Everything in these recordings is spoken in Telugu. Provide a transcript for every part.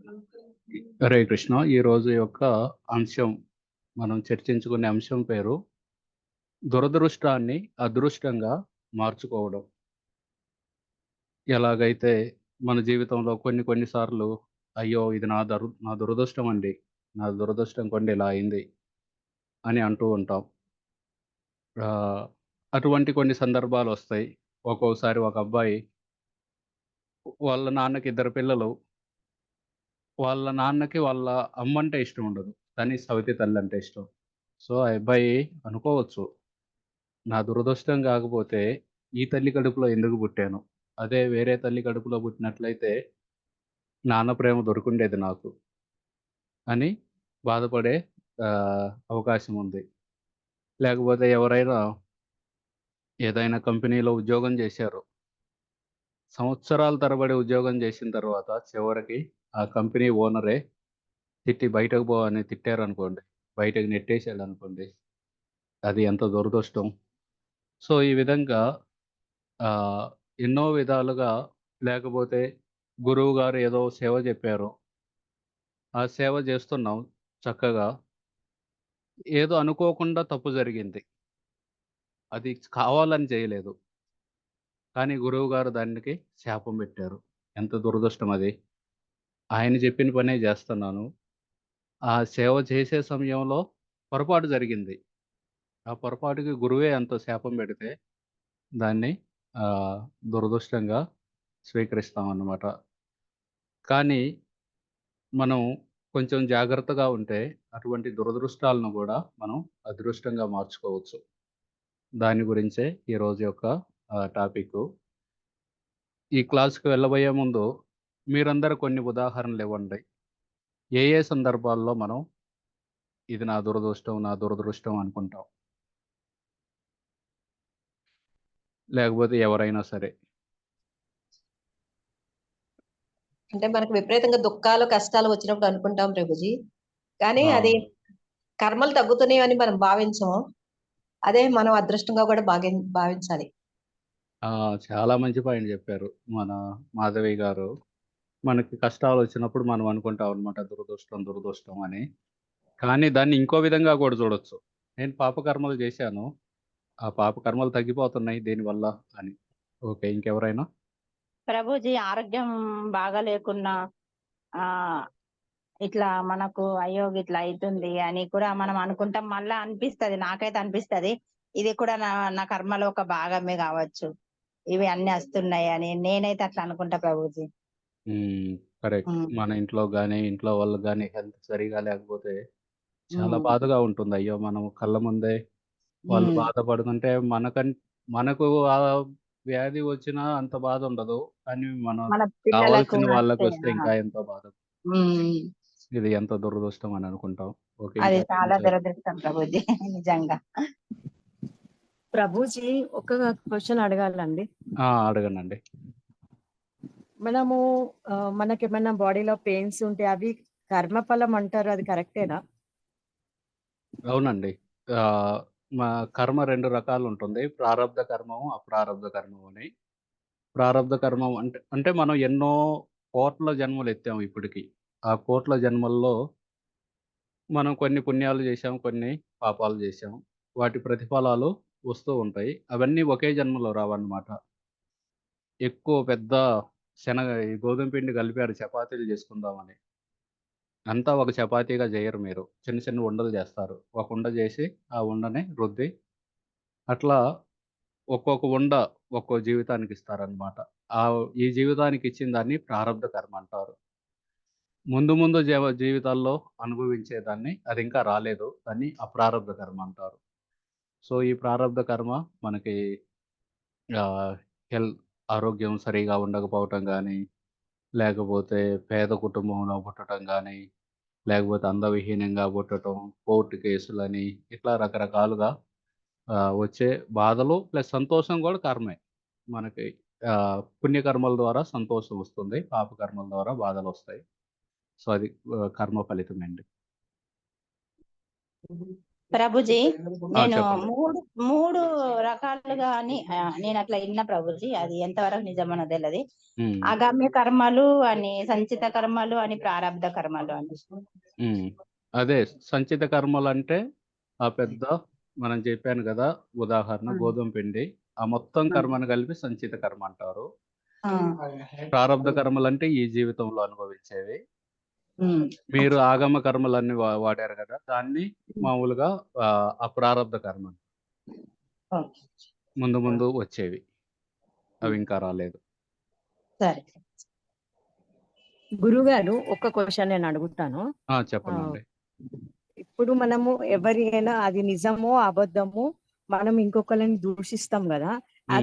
హరే కృష్ణ. ఈరోజు యొక్క అంశం, మనం చర్చించుకునే అంశం పేరు దురదృష్టాన్ని అదృష్టంగా మార్చుకోవడం. ఎలాగైతే మన జీవితంలో కొన్ని సార్లు అయ్యో! ఇది నా దురదృష్టం అండి. నా దురదృష్టం కొండి ఇలా అయింది అని అంటూ ఉంటాం. ఆహ్, అటువంటి కొన్ని సందర్భాలొస్తాయి. ఒక్కోసారి ఒక అబ్బాయి వాళ్ళ నాన్నకి ఇద్దరు పిల్లలు. వాళ్ళ నాన్నకి వాళ్ళ అమ్మంటే ఇష్టం ఉండదు. కానీ సవతి తల్లంటే ఇష్టం. సో, ఆ అబ్బాయి అనుకోవచ్చు, నా దురదృష్టం కాకపోతే ఈ తల్లి కడుపులో ఎందుకు పుట్టాను? అదే వేరే తల్లి కడుపులో పుట్టినట్లయితే నాన్న ప్రేమ దొరికుండేది నాకు అని బాధపడే అవకాశం ఉంది. లేకపోతే ఎవరైనా ఏదైనా కంపెనీలో ఉద్యోగం చేశారు. సంవత్సరాల తరబడి ఉద్యోగం చేసిన తర్వాత చివరికి ఆ కంపెనీ ఓనరే తిట్టి బయటకు పో అని తిట్టారనుకోండి. బయటకి నెట్టేసాడనుకోండి. అది ఎంత దురదృష్టం. సో, ఈ విధంగా ఆహ్, ఎన్నో విధాలుగా, లేకపోతే గురువుగారు ఏదో సేవ జెప్పారు. ఆ సేవ జేస్తున్నాం చక్కగా. ఏదో అనుకోకుండా తప్పు జరిగింది. అది కావాలని చేయలేదు. కానీ గురువుగారు దానికి శాపం బెట్టారు. ఎంత దురదృష్టం అది. ఆయన జెప్పిన పనే జేస్తున్నాను. ఆ సేవ చేసే సమయంలో పొరపాటు జరిగింది. ఆ పొరపాటుకి గురువే అంత శాపం బెడితే దాన్ని ఆహ్, దురదృష్టంగా స్వీకరిస్తామన్నమాట. కానీ మనం కొంచెం జాగ్రత్తగా ఉంటే అటువంటి దురదృష్టాలను గూడా మనం అదృష్టంగా మార్చుకోవచ్చు. దాని గురించే ఈరోజు యొక్క టాపిక్కు. ఈ క్లాస్‌కి వెళ్ళబోయే ముందు మీరందరూ కొన్ని ఉదాహరణలివ్వండి. ఏ సందర్భాల్లో మనం ఇది నా దురదృష్టం, నా దురదృష్టం అనుకుంటాం? లేకపోతే ఎవరైనా సరే. అంటే మనకు విపరీతంగా దుఃఖాలు, కష్టాలు వచ్చినప్పుడు అనుకుంటాం ప్రభుజీ. కానీ ఆ! అది కర్మలు తగ్గుతున్నాయని మనం భావించము. అదే మనం అదృష్టంగా కూడా భావించాలి. ఆ! చాలా మంచి పాయింట్ జెప్పారు మన మాధవి గారు. మనకి కష్టాలొచ్చినప్పుడు మనం అనుకుంటాం అనమాట, దురదృష్టం, దురదృష్టం అని. కానీ దాన్ని ఇంకో విధంగా గూడా చూడొచ్చు. నేను పాపకర్మలు జేశాను. ఆ పాపకర్మలు తగ్గిపోతున్నాయి దీనివల్ల అని. ఓకే. ఇంకెవరైనా? ప్రభుజీ ఆరోగ్యం బాగా లేకున్నా ఇట్లా మనకు అయ్యో! గిట్లా అయితుంది అని కూడా మనం అనుకుంటాం. మళ్ళా అనిపిస్తది. నాకైతే అనిపిస్తది. ఇది కూడా నా కర్మలో ఒక భాగమే గావచ్చు. ఇవి అన్నీ వస్తున్నాయని. నేనైతే అట్లా అనుకుంటా ప్రభుజీ. హ్మ్. కరెక్ట్. హ్మ్. మన ఇంట్లో గాని, ఇంట్లో వాళ్ళకి గాని హెల్త్ సరిగా లేకపోతే చాలా హ్మ్. బాధగా ఉంటుంది. అయ్యో! మనం కళ్ళ ముందే వాళ్ళు హ్మ్. బాధపడుతుంటే మనకు ఆ వ్యాధి వచ్చినా అంత బాధుండదు. కానీ మనం మన పిల్లలకు కావాల్సిన వస్తే వాళ్ళకొస్తే ఇంకా ఎంతో బాధ. హ్మ్. ఇది ఎంత దురదృష్టం అని అనుకుంటాం. ఓకే. అది ఇంకెవరైనా చాలా సరే. దురదృష్టం ప్రభుజీ. నిజంగా. ప్రభుజీ ఒక క్వెషన్ అడగాలండి. అడగండండి. మనము మనకేమన్నా బాడీలో పెయిన్స్ ఉంటే అవి కర్మఫలం అంటారు. అది కరెక్టేనా? అవునండి. ఆహ్, మా కర్మ 2 రకాలుంటుంది. ప్రారబ్ధ కర్మము, అప్రారబ్ధ కర్మం అని. ప్రారబ్ధ కర్మం అంటే అంటే మనం ఎన్నో కోట్ల జన్మలెత్తాం ఇప్పటికి. ఆ కోట్ల జన్మల్లో మనం కొన్ని పుణ్యాలు జేశాం, కొన్ని పాపాలు జేశాం. వాటి ప్రతిఫలాలు వస్తూ ఉంటాయి. అవన్నీ ఒకే జన్మలో రావన్నమాట. ఎక్కువ పెద్ద ఈ గోధుమ పిండి కలిపారు చపాతీలు చేసుకుందామని. అంతా ఒక చపాతీగా జెయ్యరు మీరు. చిన్న చిన్న ఉండలు జేస్తారు. ఒక ఉండ జేసి, ఆ ఉండని రుద్ది, అట్లా ఒక్కొక్క ఉండ ఒక్కో జీవితానికిస్తారనమాట. ఈ జీవితానికిచ్చిన దాన్ని ప్రారబ్ధ కర్మ అంటారు. ముందు ముందు జీవితాల్లో అనుభవించేదాన్ని, అదింకా రాలేదు. దాన్ని అప్రారబ్ధ కర్మ అంటారు. సో, ఈ ప్రారబ్ధ కర్మ మనకి ఆహ్, హెల్ ఆరోగ్యం సరిగా ఉండకపోవటం గానీ, లేకపోతే పేద కుటుంబంలో పుట్టటం గానీ, లేకపోతే అందవిహీనంగా పుట్టటం, కోర్టు కేసులని, ఇట్లా రకరకాలుగా వచ్చే బాధలు ప్లస్ సంతోషం గూడా కర్మే. మనకి పుణ్యకర్మల ద్వారా సంతోషం వస్తుంది. పాపకర్మల ద్వారా బాధలొస్తాయి. సో, అది కర్మ ఫలితమండి. ప్రభుజీ నేను చెప్పండి. మూడు రకాలుగా అని నేను అట్లా విన్న ప్రభుజీ, అది ఎంతవరకు నిజమో తెలియదు. ఉమ్, అగమ్య కర్మలు అని, సంచిత కర్మలు అని, ప్రారబ్ధ కర్మలు అని. ఉమ్. అదే సంచిత కర్మలు అంటే ఆ పెద్ద మనం చెప్పాను కదా, ఉదాహరణ గోధుమ పిండి, ఆ మొత్తం కర్మను కలిపి సంచిత కర్మ అంటారు. ఆ, ప్రారబ్ధ కర్మలు అంటే ఈ జీవితంలో అనుభవించేవి. ఉమ్, మీరు ఆగమ కర్మలన్నీ వాడారు కదా, దాన్ని మామూలుగా అప్రారబ్ధ కర్మ, ఓకే. ముందు ముందు వచ్చేవి, అవి ఇంకా రాలేదు. సరే. గురుగారు ఒక క్వశ్చన్ నేను అడుగుతాను. చెప్పండి. ఇప్పుడు మనము ఎవరైనా అది నిజమో అబద్ధమో మనం ఇంకొకరిని దూషిస్తాం కదా, ఆ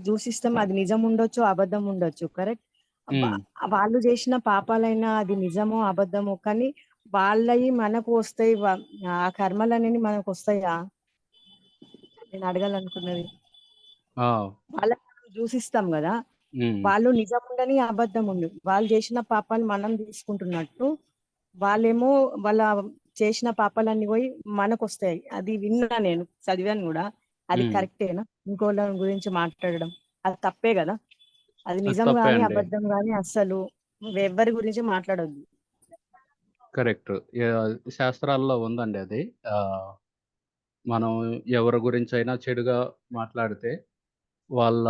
దూషిస్తాం, అది నిజం ఉండొచ్చు అబద్ధం ఉండొచ్చు, కరెక్ట్? ఉమ్. వాళ్ళు చేసిన పాపాలైనా అది నిజమో అబద్ధమో, కానీ వాళ్ళవి మనకు వస్తాయి, ఆ కర్మలు అనేవి మనకు వస్తాయా? నేను అడగాలనుకున్నది. ఆ, వాళ్ళని మనం దూషిస్తాం కదా, ఉమ్. వాళ్ళు నిజం ఉండని అబద్ధం ఉండు, వాళ్ళు చేసిన పాపాలు మనం తీసుకుంటున్నట్టు వాళ్ళేమో వాళ్ళ చేసిన పాపాలన్నీ పోయి మనకు వస్తాయి. అది విన్నా, నేను చదివాను కూడా. అది కరెక్టేనా? ఇంకోళ్ళ గురించి మాట్లాడడం అది తప్పే కదా? అది అది నిజం తప్పే గాని అండి. అబద్ధం గాని అస్సలు ఎవరి గురించి మాట్లాడొద్దు. కరెక్ట్. శాస్త్రాల్లో ఉందండి అది. మనం ఎవరి గురించి అయినా చెడుగా మాట్లాడితే వాళ్ళ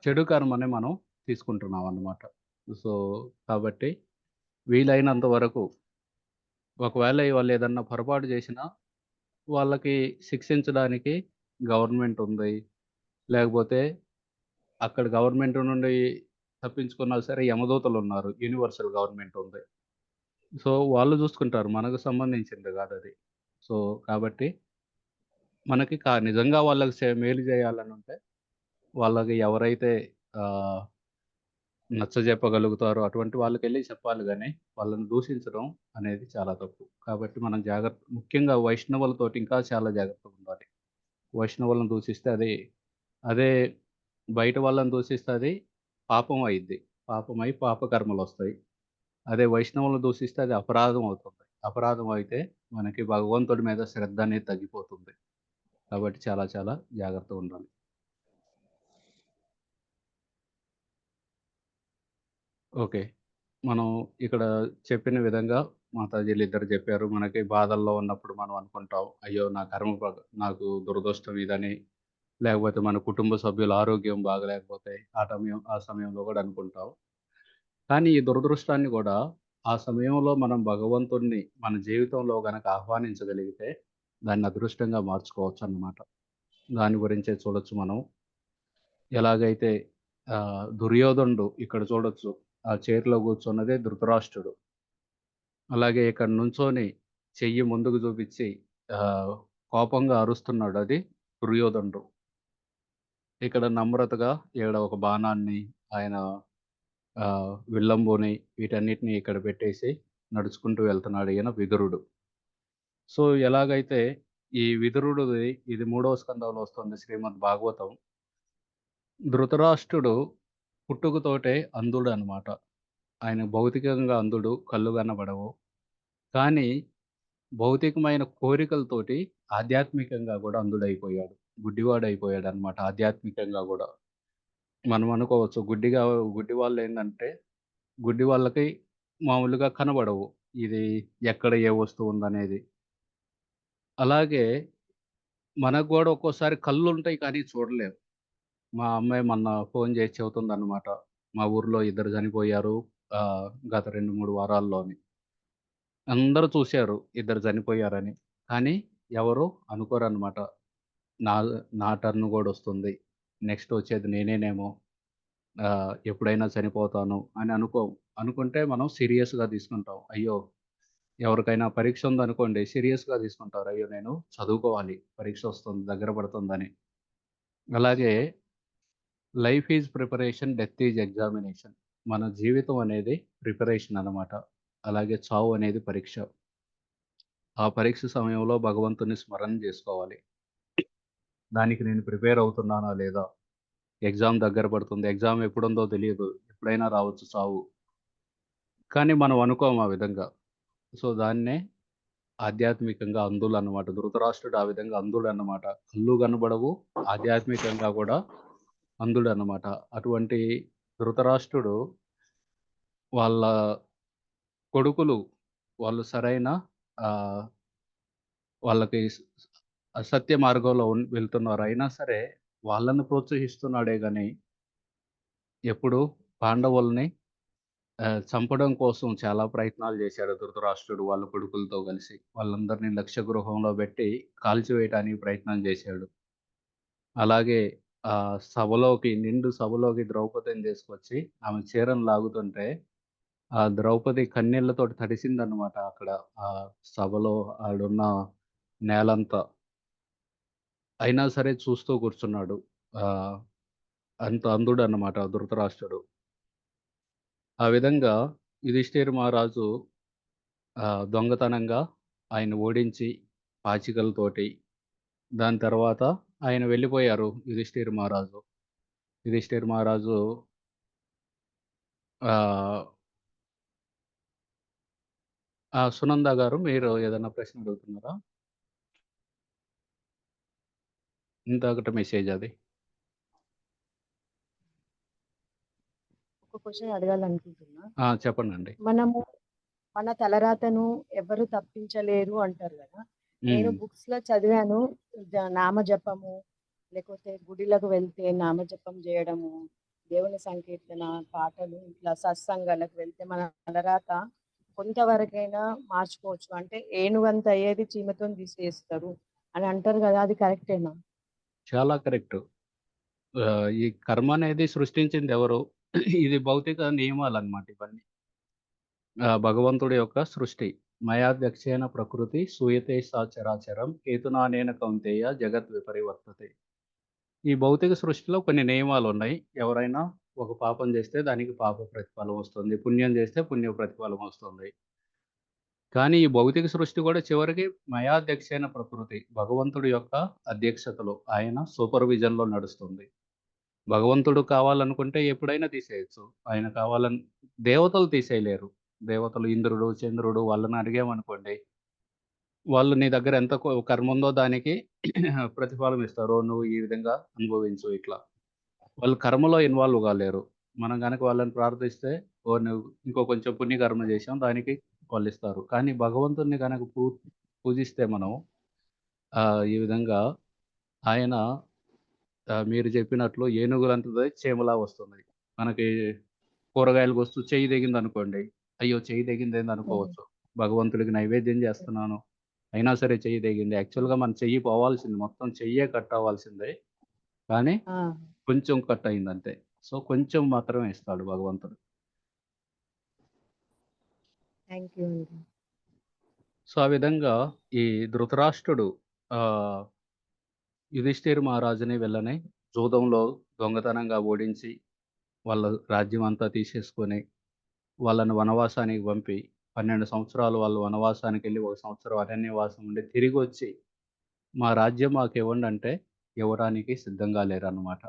చెడు కర్మని మనం తీసుకుంటున్నాం అన్నమాట. సో, కాబట్టి వీలైనంత వరకు ఒకవేళ వాళ్ళు ఏదన్నా పొరపాటు చేసినా వాళ్ళకి శిక్షించడానికి గవర్నమెంట్ ఉంది. లేకపోతే అక్కడ గవర్నమెంట్ నుండి తప్పించుకున్నా సరే యమదూతలున్నారు. యూనివర్సల్ గవర్నమెంట్ ఉంది. సో, వాళ్ళు చూసుకుంటారు. మనకు సంబంధించింది కాదది. సో, కాబట్టి మనకి నిజంగా వాళ్ళకి మేలు చేయాలనుంటే వాళ్ళకి ఎవరైతే ఆహ్, నచ్చజెప్పగలుగుతారో అటువంటి వాళ్ళకెళ్ళి చెప్పాలి గానీ, వాళ్ళని దూషించడం అనేది చాలా తప్పు. కాబట్టి మనం ముఖ్యంగా వైష్ణవులతోటి ఇంకా చాలా జాగ్రత్తగుండాలి. వైష్ణవులను దూషిస్తే అదే బయట వాళ్ళని దూషిస్తే అది పాపం అయిద్ది. పాపమై పాపకర్మలొస్తాయి. అదే వైష్ణవులను దూషిస్తే అది అపరాధం అవుతుంది. అపరాధం అయితే మనకి భగవంతుడి మీద శ్రద్ధ అనేది తగ్గిపోతుంది. కాబట్టి చాలా చాలా జాగ్రత్తగుండాలి. ఓకే. మనం ఇక్కడ చెప్పిన విధంగా మాతాజీలిద్దరు చెప్పారు. మనకి బాధల్లో ఉన్నప్పుడు మనం అనుకుంటాం, అయ్యో! నా కర్మ నాకు దురదృష్టం ఇదని. లేకపోతే మన కుటుంబ సభ్యుల ఆరోగ్యం బాగాలేకపోతే ఆ సమయంలో గూడా అనుకుంటాం. కానీ ఈ దురదృష్టాన్ని గూడా ఆ సమయంలో మనం భగవంతుడిని మన జీవితంలో గనక ఆహ్వానించగలిగితే దాన్ని అదృష్టంగా మార్చుకోవచ్చన్నమాట. దాని గురించే చూడొచ్చు మనం. ఎలాగైతే దుర్యోధనుడు ఇక్కడ చూడొచ్చు. ఆ చైర్‌లో కూర్చున్నదే ధృతరాష్ట్రుడు. అలాగే ఇక్కడ నుంచొని చెయ్యి ముందుకు చూపిచ్చి ఆహ్, కోపంగా అరుస్తున్నాడు, అది దుర్యోధనుడు. ఇక్కడ నమ్రతగా ఈడ ఒక బాణాన్ని, ఆయన విల్లంబుని, వీటన్నిటిని ఇక్కడ పెట్టేసి నడుచుకుంటూ వెళ్తున్నాడు ఈయన విదురుడు. సో, ఎలాగైతే ఈ విదురుడుది ఇది 3వ స్కందంలో వస్తుంది శ్రీమద్ భాగవతం. ధృతరాష్ట్రుడు పుట్టుకతోటే అంధుడనమాట. ఆయన భౌతికంగా అంధుడు, కళ్ళు కనబడవు. కానీ భౌతికమైన కోరికలతోటి ఆధ్యాత్మికంగా గూడా అంధుడైపోయాడు. గుడ్డివాడైపోయాడనమాట ఆధ్యాత్మికంగా గూడా. మనం అనుకోవచ్చు గుడ్డి వాళ్ళేందంటే, గుడ్డి వాళ్ళకి మామూలుగా కనబడవు. ఇది ఎక్కడ ఏ వస్తువు ఉందనేది. అలాగే మనకు గూడా ఒక్కోసారి కళ్ళుంటాయి కానీ చూడలేం. మా అమ్మాయి మొన్న ఫోను చేసి చెబుతుందనమాట. మా ఊర్లో ఇద్దరు చనిపోయారు గత 2, 3 వారాల్లోని. అందరూ చూసారు ఇద్దరు చనిపోయారని. కానీ ఎవరు అనుకోరనమాట. నా నా టర్న్ గూడొస్తుంది. నెక్స్ట్ వచ్చేది నేనేనేమో. ఎప్పుడైనా చనిపోతాను అని అనుకోం. అనుకుంటే మనం సీరియస్‌గా తీసుకుంటాం. అయ్యో! ఎవరికైనా పరీక్ష ఉందనుకోండి సీరియస్‌గా తీసుకుంటారు. అయ్యో! నేను చదువుకోవాలి. పరీక్ష వస్తుంది, దగ్గర పడుతుందని. అలాగే life is preparation, death is examination. మన జీవితం అనేది ప్రిపరేషన్ అనమాట. అలాగే చావు అనేది పరీక్ష. ఆ పరీక్ష సమయంలో భగవంతుని స్మరణ జేసుకోవాలి. దానికి నేను ప్రిపేర్ అవుతున్నానా లేదా? ఎగ్జామ్ దగ్గర పడుతుంది. ఎగ్జామ్ ఎప్పుడుందో తెలీదు. ఎప్పుడైనా రావచ్చు చావు. కానీ మనం అనుకోము ఆ విధంగా. సో, దాన్నే ఆధ్యాత్మికంగా అంధులన్నమాట. ధృతరాష్ట్రుడు ఆ విధంగా అంధుడన్నమాట. కళ్ళు కనబడవు, ఆధ్యాత్మికంగా కూడా అంధుడన్నమాట. అటువంటి ధృతరాష్ట్రుడు వాళ్ళ కొడుకులు వాళ్ళు సరైన ఆహ్, వాళ్ళకి అసత్య మార్గంలో వెళ్తున్నారు. అయినా సరే వాళ్ళని ప్రోత్సహిస్తున్నాడే గాని, ఎప్పుడు పాండవుల్ని చంపడం కోసం చాలా ప్రయత్నాలు చేశాడు ధృతరాష్ట్రుడు వాళ్ళ కొడుకులతో కలిసి. వాళ్ళందరిని లక్ష్యగృహంలో బెట్టి కాల్చివేయటానికి ప్రయత్నం చేశాడు. అలాగే నిండు సభలోకి ద్రౌపదిని తీసుకొచ్చి ఆమె చీరను లాగుతుంటే, ఆ ద్రౌపది కన్నీళ్లతోటి తడిసిందన్నమాట అక్కడ. ఆ సభలో ఆడున్న నేలంతా. అయినా సరే చూస్తూ కూర్చున్నాడు. ఆహ్, అంత అంధుడన్నమాట ధృతరాష్ట్రుడు. ఆ విధంగా యుధిష్ఠిర మహారాజు దొంగతనంగా ఆయన్ని ఓడించి పాచికలతోటి, దాని తర్వాత ఆయన వెళ్ళిపోయారు యుధిష్ఠిర మహారాజు. యుధిష్ఠిర మహారాజు ఆహ్, సునంద గారు మీరు ఏదన్నా ప్రశ్న అడుగుతున్నారా? ఇందాకట మెసేజ్ అది. ఒక క్వశ్చన్ అడగాలనుకుంటున్నా. చెప్పండండి. మనము మన తలరాతను ఎవరు తప్పించలేరు అంటారు కదా! నేను హ్మ్. బుక్స్‌లో చదివాను. నామజపము, లేకపోతే గుడిలకు వెళ్తే నామజపం జేయడము, దేవుని సంకీర్తన, పాటలు ఇట్లా సత్సంగాలకు వెళ్తే మన తలరాత కొంతవరకైనా మార్చుకోవచ్చు. అంటే ఏనుగంత అయ్యేది చీమతోని తీసేస్తారు అని అంటారు కదా! అది కరెక్టేనా? చాలా కరెక్టు. ఈ కర్మ అనేది సృష్టించిందెవరు? ఇది భౌతిక నియమాలన్నమాట ఇవన్నీ. భగవంతుడి యొక్క సృష్టి. మయాధ్యక్షేణ ప్రకృతి సూయతే సా చరాచరం హేతునానేన కౌంతేయ జగత్ విపరివర్తతే. ఈ భౌతిక సృష్టిలో కొన్ని నియమాలున్నాయి. ఎవరైనా ఒక పాపం చేస్తే దానికి పాప ప్రతిఫలం వస్తుంది. పుణ్యం చేస్తే పుణ్య ప్రతిఫలం వస్తుంది. కానీ ఈ భౌతిక సృష్టి కూడా చివరికి మయాధ్యక్షేణ ప్రకృతి. భగవంతుడి యొక్క అధ్యక్షతలో ఆయన సూపర్విజన్‌లో నడుస్తుంది. భగవంతుడు కావాలనుకుంటే ఎప్పుడైనా తీసేయొచ్చు. ఆయన దేవతలు తీసేయలేరు. దేవతలు ఇంద్రుడు, చంద్రుడు వాళ్ళని అడిగామనుకోండి, వాళ్ళు నీ దగ్గర ఎంత కర్ముందో దానికి ప్రతిఫలం ఇస్తారు. నువ్వు ఈ విధంగా అనుభవించు ఇట్లా. వాళ్ళు కర్మలో ఇన్వాల్వ్ కాలేరు. మనం గనక వాళ్ళని ప్రార్థిస్తే, ఓహ్! నువ్వు ఇంకో కొంచెం పుణ్యకర్మ చేశాం దానికి వాళ్ళిస్తారు. కానీ భగవంతుడిని గనక పూజిస్తే మనం ఈ విధంగా ఆయన మీరు చెప్పినట్లు ఏనుగులంతది చీమలా వస్తుంది. మనకి కూరగాయలు కోస్తూ చెయ్యి తెగిందనుకోండి, అయ్యో! చెయ్యి హ్మ్. తెగిందేందనుకోవచ్చు. భగవంతుడికి నైవేద్యం చేస్తున్నాను. అయినా సరే చెయ్యి తెగింది. యాక్చువల్‌గా మన చెయ్యి పోవాల్సింది. మొత్తం చెయ్యే కట్ అవ్వాల్సిందే. కానీ ఆ! కొంచెం కట్ అయిందంతే. సో, కొంచెం మాత్రమే ఇస్తాడు భగవంతుడు. థాంక్ యూ అండి. సో, ఆ విధంగా ఈ ధృతరాష్ట్రుడు ఆహ్, యుధిష్ఠిర మహారాజుని వీళ్ళని జూదంలో దొంగతనంగా ఓడించి, వాళ్ళ రాజ్యమంతా తీసేసుకొని, వాళ్ళని వనవాసానికి పంపి, 12 సంవత్సరాలు వాళ్ళు వనవాసానికెళ్ళి, ఒక సంవత్సరం అరణ్యవాసం ఉండి, తిరిగొచ్చి, మా రాజ్యం మాకివ్వండంటే, ఇవ్వడానికి సిద్ధంగా లేరన్నమాట.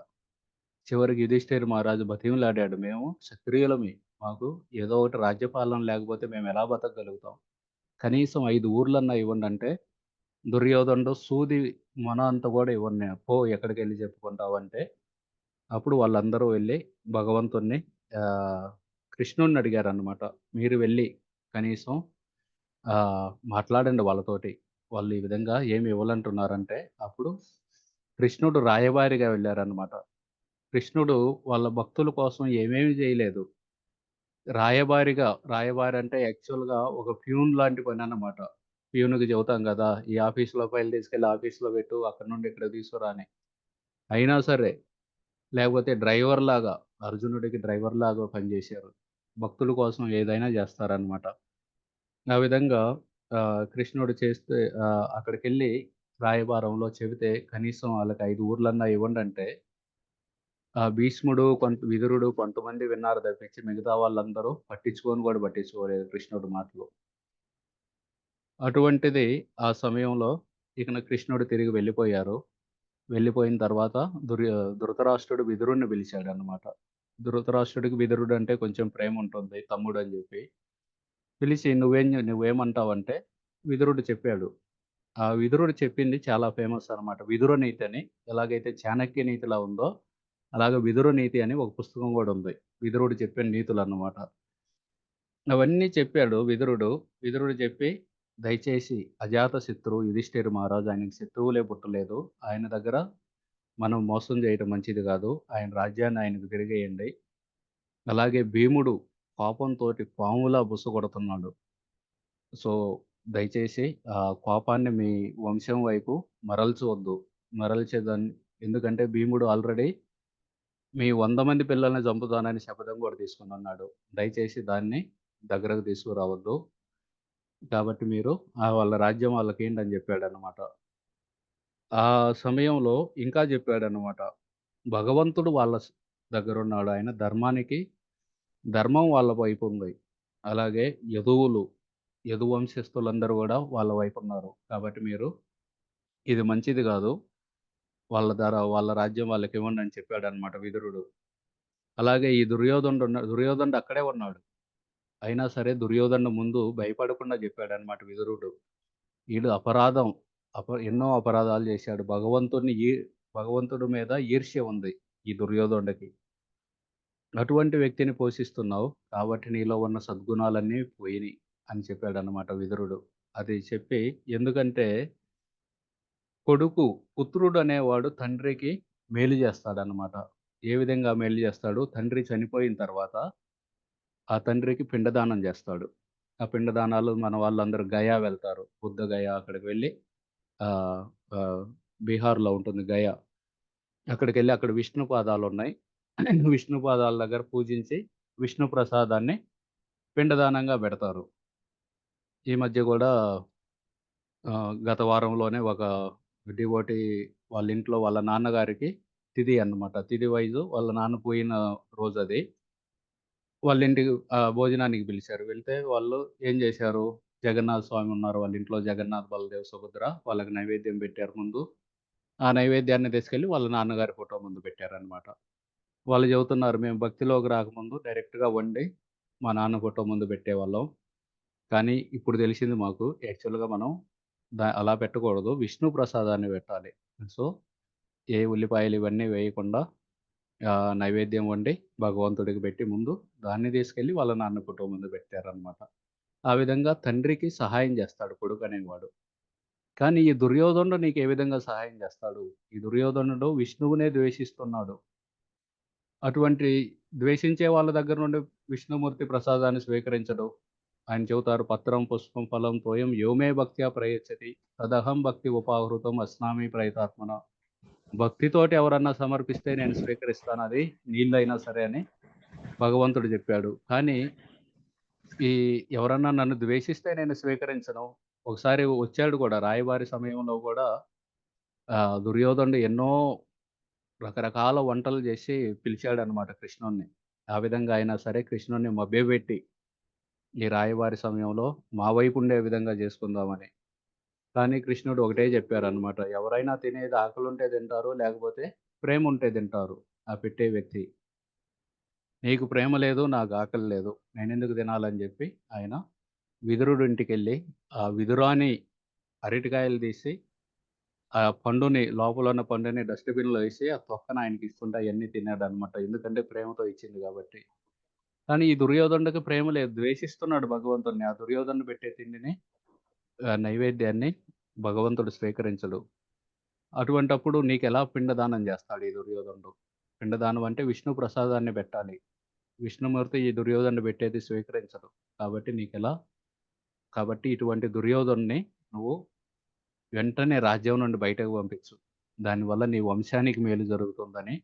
చివరికి యుధిష్ఠిర మహారాజు బతిమిలాడాడు. మేము క్షత్రియులమి. మాకు ఏదో ఒకటి రాజ్యపాలన లేకపోతే మేమెలా బతకగలుగుతాం? కనీసం 5 ఊర్లన్నా ఇవ్వండంటే, దుర్యోధనుడు సూది మొన అంత గూడా ఇవ్వను నేను. పో ఎక్కడికెళ్లి చెప్పుకుంటావంటే, అప్పుడు వాళ్ళందరూ వెళ్లి భగవంతుడిని ఆహ్, కృష్ణుడిని అడిగారన్నమాట. మీరు వెళ్లి కనీసం మాట్లాడండి వాళ్ళతోటి. వాళ్ళు ఈ విధంగా ఏమి ఇవ్వలంటున్నారంటే, అప్పుడు కృష్ణుడు రాయబారిగా వెళ్లారన్నమాట. కృష్ణుడు వాళ్ళ భక్తుల కోసం ఏమేమి జేయలేదు. రాయబారి అంటే యాక్చువల్‌గా ఒక ప్యూన్ లాంటి పనన్నమాట. ప్యూన్‌కి చెబుతాం గదా! ఈ ఆఫీస్‌లో ఫైల్ తీసుకెళ్ళి ఆఫీస్‌లో పెట్టు, అక్కడి నుండి ఇక్కడికి తీసుకురా అని. అయినా సరే, లేకపోతే డ్రైవర్‌లాగా అర్జునుడికి డ్రైవర్‌లాగా పనిజేశారు. భక్తుల కోసం ఏదైనా జేస్తారన్నమాట. ఆ విధంగా కృష్ణుడు చేస్తే అక్కడికెళ్ళి రాయబారంలో చెబితే కనీసం ఆళ్ళకి 5 ఊర్లన్నా ఇవ్వండంటే భీష్ముడు, విదురుడు కొంతమంది విన్నారు తప్పించి మిగతా వాళ్ళందరూ పట్టించుకోలేదు కృష్ణుడి మాటలు. అటువంటిది ఆ సమయంలో కృష్ణుడు తిరిగి వెళ్ళిపోయారు. వెళ్ళిపోయిన తర్వాత ధృతరాష్ట్రుడు విదురుడిని పిలిచాడన్నమాట. ధృతరాష్ట్రుడికి విదురుడంటే కొంచెం ప్రేముంటుంది తమ్ముడని జెప్పి. పిలిచి నువ్వేమంటావంటే, విదురుడు చెప్పాడు. ఆ విదురుడు చెప్పింది చాలా ఫేమస్ అనమాట. విదుర నీతి అని. ఎలాగైతే చాణక్య నీతిలా ఉందో, అలాగే విదుర నీతి అని ఒక పుస్తకం గూడా ఉంది. విదురుడు చెప్పిన నీతులన్నమాట. అవన్నీ చెప్పాడు విదురుడు. విదురుడు చెప్పి, దయచేసి అజాతశత్రువు యుధిష్ఠిర మహారాజు ఆయనకి శత్రువులే పుట్టలేదు. ఆయన దగ్గర మనం మోసం చేయటం మంచిది గాదు. ఆయన రాజ్యాన్ని ఆయనకు తిరిగేయండి. అలాగే భీముడు కోపంతోటి పాములా బుసగొడుతున్నాడు. సో, దయచేసి ఆ కోపాన్ని మీ వంశం వైపు మరల్చవద్దు. మరల్చేదాన్ని ఎందుకంటే భీముడు ఆల్రెడీ మీ 100 మంది పిల్లల్ని చంపుతానని శపథం కూడా తీసుకొనున్నాడు. దయచేసి దాన్ని దగ్గరకు తీసుకురావద్దు. కాబట్టి మీరు వాళ్ళ రాజ్యం వాళ్ళకియ్యండని జెప్పాడన్నమాట. ఆ సమయంలో ఇంకా జెప్పాడన్నమాట. భగవంతుడు వాళ్ళ దగ్గరున్నాడు. ఆయన ధర్మం వాళ్ళ వైపుంది. అలాగే యదువంశస్థులందరూ గూడా వాళ్ళ వైపున్నారు. కాబట్టి మీరు ఇది మంచిది గాదు. వాళ్ళ రాజ్యం వాళ్ళకివ్వండని చెప్పాడన్నమాట విదురుడు. అలాగే ఈ దుర్యోధనుడు అక్కడే ఉన్నాడు. అయినా సరే దుర్యోధనుడు ముందు భయపడకుండా జెప్పాడన్నమాట విదురుడు. ఈడు ఎన్నో అపరాధాలు జేశాడు. భగవంతుడి మీద ఈర్ష్య ఉంది ఈ దుర్యోధనుడికి. అటువంటి వ్యక్తిని పోషిస్తున్నావు. కాబట్టి నీలో ఉన్న సద్గుణాలన్నీ పోయినియి అని చెప్పాడన్నమాట విదురుడు. అది చెప్పి ఎందుకంటే పుత్రుడు అనేవాడు తండ్రికి మేలు జేస్తాడన్నమాట. ఏ విధంగా మేలు జేస్తాడు? తండ్రి చనిపోయిన తర్వాత ఆ తండ్రికి పిండదానం జేస్తాడు. ఆ పిండదానాలు మన వాళ్ళందరూ గయా వెళ్తారు. బుద్ధ గయ అక్కడికి వెళ్ళి ఆహ్, ఆహ్, బీహార్‌లో ఉంటుంది గయ. అక్కడికెళ్ళి అక్కడ విష్ణు పాదాలున్నాయి. విష్ణు పాదాల దగ్గర పూజించి విష్ణు ప్రసాదాన్ని పిండదానంగా బెడతారు. ఈ మధ్య గూడా గత వారంలోనే ఒక డివోటీ వాళ్ళ ఇంట్లో వాళ్ళ నాన్నగారికి తిథి అన్నమాట. తిథి వైజు వాళ్ళ నాన్న పోయిన రోజది. వాళ్ళ ఇంటికి భోజనానికి పిలిచారు. వెళ్తే వాళ్ళు ఏం జేశారు, జగన్నాథ స్వామి ఉన్నారు వాళ్ళ ఇంట్లో. జగన్నాథ్, బలదేవ్, సుభద్ర వాళ్ళకి నైవేద్యం పెట్టారు ముందు. ఆ నైవేద్యాన్ని తీసుకెళ్ళి వాళ్ళ నాన్నగారి ఫోటో ముందు పెట్టారన్నమాట. వాళ్ళు చెబుతున్నారు, "మేము భక్తిలోకి రాకముందు డైరెక్ట్‌గా వండి మా నాన్న ఫోటో ముందు పెట్టేవాళ్ళం. కానీ ఇప్పుడు తెలిసింది మాకు యాక్చువల్‌గా మనం అలా పెట్టకూడదు. విష్ణు ప్రసాదాన్ని పెట్టాలి. సో, ఏ ఉల్లిపాయలు ఇవన్నీ వేయకుండా నైవేద్యం వండి భగవంతుడికి పెట్టి ముందు దాన్ని తీసుకెళ్ళి వాళ్ళ నాన్న ఫోటో ముందు పెట్టారన్నమాట. ఆ విధంగా తండ్రికి సహాయం చేస్తాడు కొడుకనేవాడు. కానీ ఈ దుర్యోధనుడు నీకు ఏ విధంగా సహాయం చేస్తాడు? ఈ దుర్యోధనుడు విష్ణువునే ద్వేషిస్తున్నాడు. అటువంటి ద్వేషించే వాళ్ళ దగ్గర నుండి విష్ణుమూర్తి ప్రసాదాన్ని స్వీకరించడు. ఆయన చెబుతారు, "పత్రం, పుష్పం, ఫలం తోయం యో మే భక్త్యా ప్రయచ్చతి తదహం భక్తి ఉపాహృతం అస్నామి ప్రయతాత్మన." భక్తితోటి ఎవరన్నా సమర్పిస్తే నేను స్వీకరిస్తాను అది నీళ్ళైనా సరే అని భగవంతుడు చెప్పాడు. కానీ ఈ ఎవరన్నా నన్ను ద్వేషిస్తే నేను స్వీకరించను. ఒకసారి వచ్చాడు కూడా రాయబారి సమయంలో కూడా దుర్యోధనుడు ఎన్నో రకరకాల వంటలు చేసి పిలిచాడనమాట కృష్ణుడిని. ఆ విధంగా అయినా సరే కృష్ణుడిని మభ్యపెట్టి ఈ రాయబారి సమయంలో మా వైపు ఉండే విధంగా చేసుకుందామని. కానీ కృష్ణుడు ఒకటే చెప్పారనమాట. ఎవరైనా తినేది ఆకలుంటే తింటారు, లేకపోతే ప్రేముంటే తింటారు ఆ పెట్టే వ్యక్తి. నీకు ప్రేమ లేదు, నాకు ఆకలి లేదు. నేనెందుకు తినాలని చెప్పి ఆయన విదురుడి ఇంటికెళ్ళి ఆ విదురాని అరటికాయలు తీసి ఆ లోపల ఉన్న పండుని డస్ట్‌బిన్‌లో ఏసి ఆ తొక్కన ఆయనకిస్తుంటే అయన్నీ తిన్నాడనమాట. ఎందుకంటే ప్రేమతో ఇచ్చింది కాబట్టి. కానీ ఈ దుర్యోధనుడికి ప్రేమ లేదు. ద్వేషిస్తున్నాడు భగవంతుడిని. ఆ దుర్యోధనుడు పెట్టే తిండిని నైవేద్యాన్ని భగవంతుడు స్వీకరించడు. అటువంటప్పుడు నీకెలా పిండదానం జేస్తాడు ఈ దుర్యోధనుడు? పిండదానం అంటే విష్ణు ప్రసాదాన్ని పెట్టాలి. విష్ణుమూర్తి ఈ దుర్యోధనుడు పెట్టేది స్వీకరించడు. కాబట్టి ఇటువంటి దుర్యోధనుడిని నువ్వు వెంటనే రాజ్యం నుండి బయటకు పంపించు. దానివల్ల నీ వంశానికి మేలు జరుగుతుందని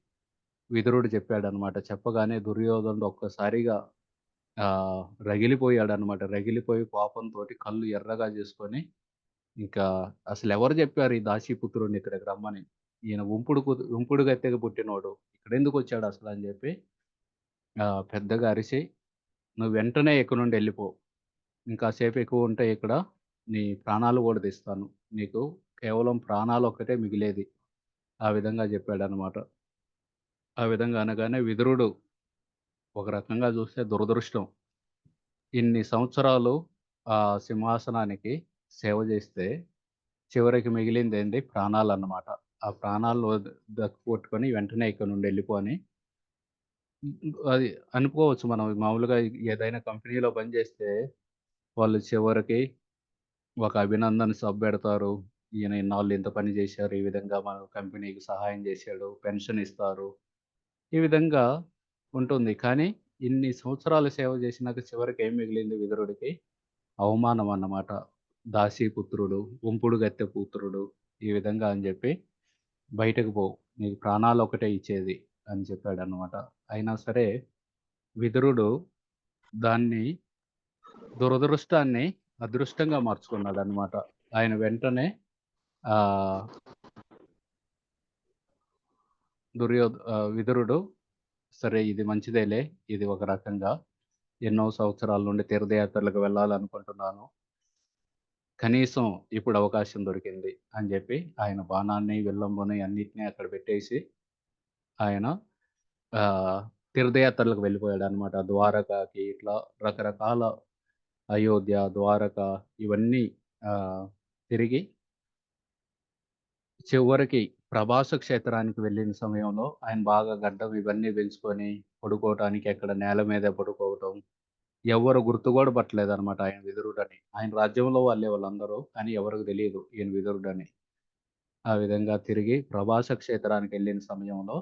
విదురుడు చెప్పాడనమాట. చెప్పగానే దుర్యోధనుడు ఒక్కసారిగా రగిలిపోయాడనమాట. రగిలిపోయి కోపంతోటి కళ్ళు ఎర్రగా చేసుకొని, ఇంకా అసలెవరు చెప్పారు ఈ దాసీపుత్రుడిని ఇక్కడికి రమ్మని? ఈయన ఉంపుడు గత్తెకి పుట్టినోడు. ఇక్కడెందుకొచ్చాడు అసలని జెప్పి పెద్దగా అరిసి, "నువ్వు వెంటనే ఇక్కడి నుండి ఎళ్ళిపో. ఇంకాసేపు ఎక్కువుంటే ఇక్కడ నీ ప్రాణాలు గూడా తీస్తాను. నీకు కేవలం ప్రాణాలొక్కటే మిగిలేది." ఆ విధంగా జెప్పాడనమాట. ఆ విధంగా అనగానే విదురుడు ఒక రకంగా జూస్తే దురదృష్టం. ఇన్ని సంవత్సరాలు ఆ సింహాసనానికి సేవ చేస్తే చివరికి మిగిలిందేంది ప్రాణాలన్నమాట. ఆ ప్రాణాలు దక్కిపెట్టుకొని వెంటనే ఇక్కడి నుండి వెళ్ళిపో అని అది అనుకోవచ్చు మనం. మామూలుగా ఏదైనా కంపెనీలో పనిచేస్తే వాళ్ళు చివరికి ఒక అభినందన సభ పెడతారు. ఈయన ఇన్నాళ్ళు ఇంత పని చేశారు. ఈ విధంగా మన కంపెనీకి సహాయం చేశాడు. పెన్షన్ ఇస్తారు. ఈ విధంగా ఉంటుంది. కానీ ఇన్ని సంవత్సరాలు సేవ చేసినాక చివరికి ఏం మిగిలింది విదురుడికి? అవమానం అన్నమాట. దాసీపుత్రుడు, ఉంపుడు గత్తె పుత్రుడు ఈ విధంగా అని చెప్పి బయటకు పో. నీకు ప్రాణాలొకటే ఇచ్చేది అని చెప్పాడన్నమాట. అయినా సరే విదురుడు దాన్ని దురదృష్టాన్ని అదృష్టంగా మార్చుకున్నాడన్నమాట. ఆయన వెంటనే ఆహ్, విదురుడు సరే ఇది మంచిదేలే. ఇది ఒక రకంగా ఎన్నో సంవత్సరాల నుండి తీర్థయాత్రలకు వెళ్ళాలనుకుంటున్నాను. కనీసం ఇప్పుడు అవకాశం దొరికింది అని జెప్పి ఆయన బాణాన్ని, విల్లంబుని అన్నిటిని అక్కడ పెట్టేసి ఆయన తీర్థయాత్రలకు వెళ్ళిపోయాడన్నమాట. ద్వారకాకి ఇట్లా రకరకాల అయోధ్య, ద్వారక ఇవన్నీ తిరిగి చివరికి ప్రభాస క్షేత్రానికి వెళ్ళిన సమయంలో ఆయన బాగా గడ్డం ఇవన్నీ పెంచుకొని పడుకోవటానికి ఎక్కడ నేల మీదే పడుకోవటం. ఎవ్వరు గుర్తు గూడా పట్టలేదన్నమాట ఆయన విదురుడని. ఆయన రాజ్యంలో వాళ్ళే వాళ్ళందరూ. కానీ ఎవరికి తెలీదు ఈయన విదురుడని. ఆ విధంగా తిరిగి ప్రభాస క్షేత్రానికెళ్ళిన సమయంలో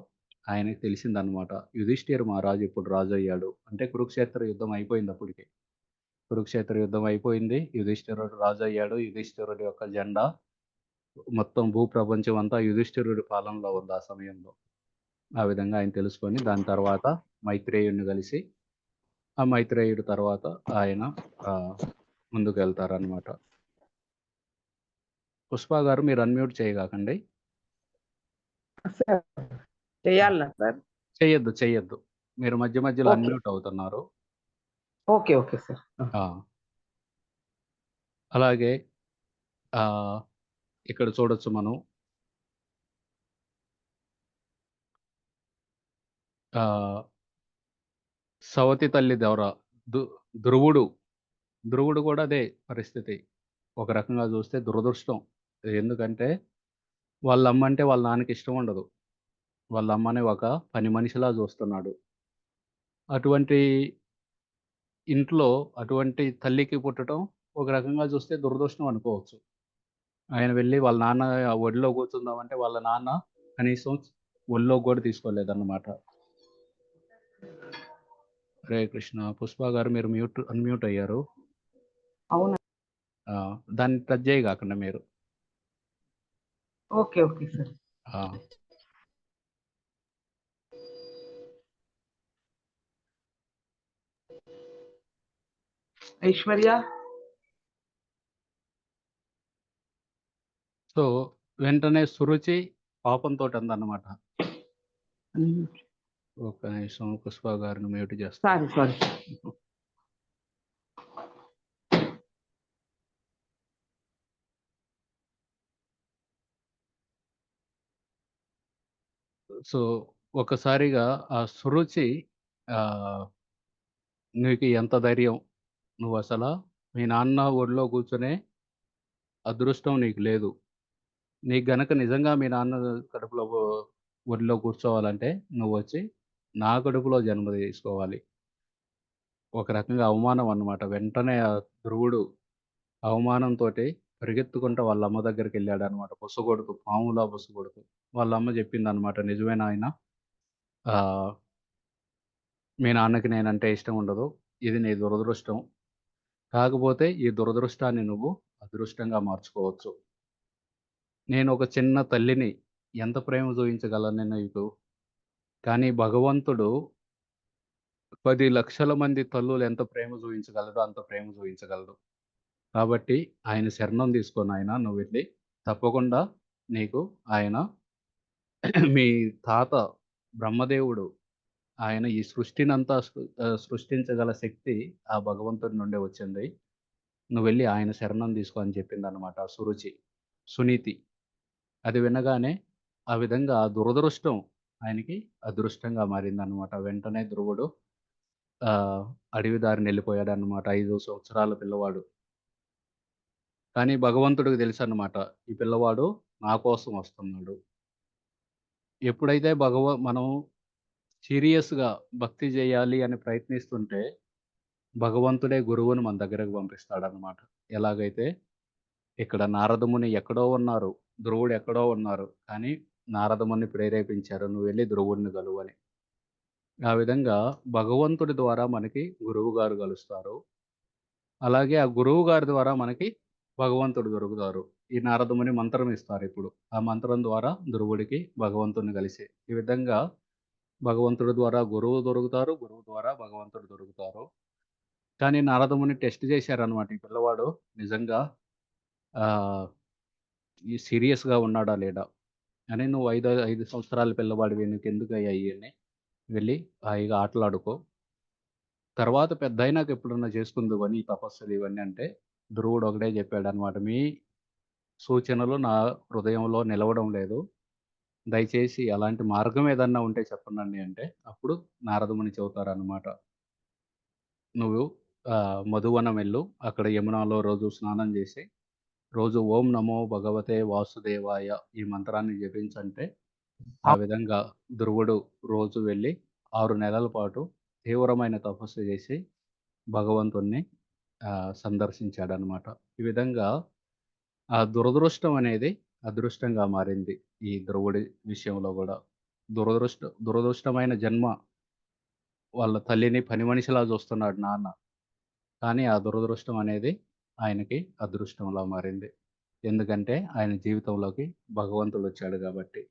ఆయనకి తెలిసిందన్నమాట. యుధిష్ఠిర మహారాజు ఇప్పుడు రాజయ్యాడు. అంటే కురుక్షేత్ర యుద్ధం అయిపోయింది అప్పటికి. కురుక్షేత్ర యుద్ధం అయిపోయింది. యుధిష్ఠిరుడు రాజయ్యాడు. యుధిష్ఠిరుడి యొక్క జెండా మొత్తం భూప్రపంచం అంతా యుధిష్ఠిరుడి పాలనలో ఉంది ఆ సమయంలో. ఆ విధంగా ఆయన తెలుసుకొని దాని తర్వాత మైత్రేయుడిని కలిసి ఆ మైత్రేయుడు తర్వాత ఆయన ముందుకెళ్తారనమాట. పుష్ప గారు మీరు అన్‌మ్యూట్ చేయగాకండి. సార్ చేయాలనా సార్? చెయ్యొద్దు. మీరు మధ్య మధ్యలో ఓకే. అన్‌మ్యూట్ అవుతున్నారు. ఓకే. Okay sir. ఆ! అలాగే ఇక్కడ చూడొచ్చు మనం. సవతి తల్లి దెవర దు ధ్రువుడు కూడా అదే పరిస్థితి. ఒక రకంగా చూస్తే దురదృష్టం. ఎందుకంటే వాళ్ళ అమ్మ అంటే వాళ్ళ నాన్నకి ఇష్టం ఉండదు. వాళ్ళ అమ్మని ఒక పని మనిషిలా చూస్తున్నాడు. అటువంటి ఇంట్లో అటువంటి తల్లికి పుట్టడం ఒక రకంగా చూస్తే దురదృష్టం అనుకోవచ్చు. ఆయన వెళ్ళి వాళ్ళ నాన్న ఒడిలో కూర్చుందామంటే వాళ్ళ నాన్న కనీసం ఒళ్ళోకి కూడా తీసుకోలేదన్నమాట. హరే కృష్ణ. పుష్ప గారు మీరు అన్‌మ్యూట్ అయ్యారు. అవునా? దాన్ని టచ్ చేయగాకండి మీరు. Okay. Okay sir. Aishwarya so, వెంటనే సురుచి పాపంతోటి అందన్నమాట. ఒక్క నిమిషం పుష్ప గారిని మ్యూట్ చేస్తా. సారీ. సో, ఒక్కసారిగా ఆ సురుచి నీకు ఎంత ధైర్యం? నువ్వసలా మీ నాన్న ఒడిలో కూర్చొనే అదృష్టం నీకు లేదు. నీకు గనక నిజంగా మీ నాన్న కడుపులో ఒడిలో కూర్చోవాలంటే నువ్వొచ్చి నా కడుపులో జన్మ తీసుకోవాలి. ఒక రకంగా అవమానం అన్నమాట. వెంటనే ధ్రువుడు అవమానంతోటి పరిగెత్తుకుంటూ వాళ్ళ అమ్మ దగ్గరికెళ్ళాడన్నమాట. బుసగొడుతూ, పాములా బుసగొడుతూ. వాళ్ళ అమ్మ చెప్పిందన్నమాట, "నిజమే నాయనా మీ నాన్నకి నేనంటే ఇష్టం ఉండదు. ఇది నీ దురదృష్టం. కాకపోతే ఈ దురదృష్టాన్ని నువ్వు అదృష్టంగా మార్చుకోవచ్చు. నేను ఒక చిన్న తల్లిని ఎంత ప్రేమ చూయించగలను నీకు. కానీ భగవంతుడు 10,00,000 మంది తల్లులు ఎంత ప్రేమ చూయించగలడో అంత ప్రేమ చూయించగలడు. కాబట్టి ఆయన శరణం తీసుకో నాయనా నువ్వెళ్ళి. తప్పకుండా నీకు ఆయన మీ తాత బ్రహ్మదేవుడు ఆయన ఈ సృష్టినంతా సృష్టించగల శక్తి ఆ భగవంతుడి నుండే వచ్చింది. నువ్వెళ్ళి ఆయన శరణం తీసుకో అని చెప్పిందన్నమాట సురుచి. సునీతి. అది వినగానే ఆ విధంగా దురదృష్టం ఆయనకి అదృష్టంగా మారిందన్నమాట. వెంటనే ధ్రువుడు అడవి దారిన వెళ్ళిపోయాడన్నమాట. 5 సంవత్సరాల పిల్లవాడు. కానీ భగవంతుడికి తెలుసన్నమాట. ఈ పిల్లవాడు నా కోసం వస్తున్నాడు. ఎప్పుడైతే మనం సీరియస్‌గా భక్తి జేయాలి అని ప్రయత్నిస్తుంటే, భగవంతుడే గురువుని మన దగ్గరకు పంపిస్తాడన్నమాట. ఎలాగైతే ఇక్కడ నారదముని ఎక్కడో ఉన్నారు. ధ్రువుడు ఎక్కడో ఉన్నారు. కానీ నారదముని ప్రేరేపించారు. "నువ్వెళ్లి ధ్రువుడిని కలువని." ఆ విధంగా భగవంతుడి ద్వారా మనకి గురువుగారు కలుస్తారు. అలాగే ఆ గురువుగారి ద్వారా మనకి భగవంతుడు దొరుకుతారు. ఈ నారదముని మంత్రం ఇస్తారిప్పుడు. ఆ మంత్రం ద్వారా ధ్రువుడికి భగవంతుడిని కలిసి. ఈ విధంగా భగవంతుడి ద్వారా గురువు దొరుకుతారు. గురువు ద్వారా భగవంతుడు దొరుకుతారు. కానీ నారదముని టెస్ట్ చేశారనమాట. ఈ పిల్లవాడు నిజంగా ఆహ్, ఈ సీరియస్‌గా ఉన్నాడా? లేడా? అని నువ్వు 5 సంవత్సరాల పిల్లవాడివి నీకెందుకయ్యా ఇయన్నీ? వెళ్లి హాయిగా ఆటలాడుకో. తర్వాత పెద్దయినాక ఎప్పుడన్నా చేసుకుందువు గాని ఈ తపస్సులు ఇవన్నీ అంటే, ధ్రువుడు ఒకటే చెప్పాడనమాట. మీ సూచనలు నా హృదయంలో నిలవడం లేదు. దయచేసి అలాంటి మార్గం ఏదన్నా ఉంటే చెప్పండండి అంటే, అప్పుడు నారదముని చెబుతారనమాట. నువ్వు మధువనం వెళ్ళు. అక్కడ యమునాలో రోజు స్నానం చేసి, రోజు ఓం నమో భగవతే వాసుదేవాయ ఈ మంత్రాన్ని జపించంటే, ఆ విధంగా ధ్రువుడు రోజు వెళ్ళి 6 నెలల పాటు తీవ్రమైన తపస్సు చేసి భగవంతుడిని సందర్శించాడనమాట. ఈ విధంగా ఆ దురదృష్టం అనేది అదృష్టంగా మారింది. ఈ ధ్రువుడి విషయంలో గూడా. దురదృష్టమైన జన్మ. వాళ్ళ తల్లిని పని మనిషిలా చూస్తున్నాడు నాన్న. కానీ ఆ దురదృష్టం అనేది ఆయనకి అదృష్టంలా మారింది. ఎందుకంటే ఆయన జీవితంలోకి భగవంతుడొచ్చాడు గాబట్టి.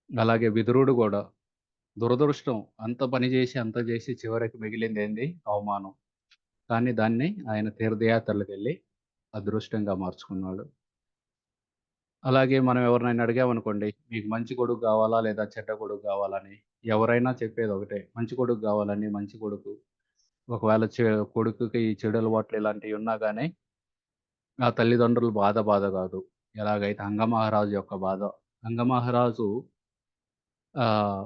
అలాగే విదురుడు గూడా దురదృష్టం అంత పని జేసి, అంత జేసి చివరికి మిగిలిందేంది? అవమానం. కానీ దాన్ని ఆయన తీర్థయాత్రలకెళ్ళి అదృష్టంగా మార్చుకున్నాడు. అలాగే మనం ఎవరినైనా అడిగామనుకోండి, మీకు మంచి కొడుకు గావాలా? లేదా చెడ్డ కొడుకు గావాలా? అని. ఎవరైనా చెప్పేదొకటే. మంచి కొడుకు గావాలండి. మంచి కొడుకు. ఒకవేళ కొడుకుకి చెడు అలవాట్లు ఇలాంటియి ఉన్నా గాని, ఆ తల్లిదండ్రుల బాధ గాదు. ఎలాగైతే అంగమహారాజు యొక్క బాధ. అంగమహారాజు ఆహ్,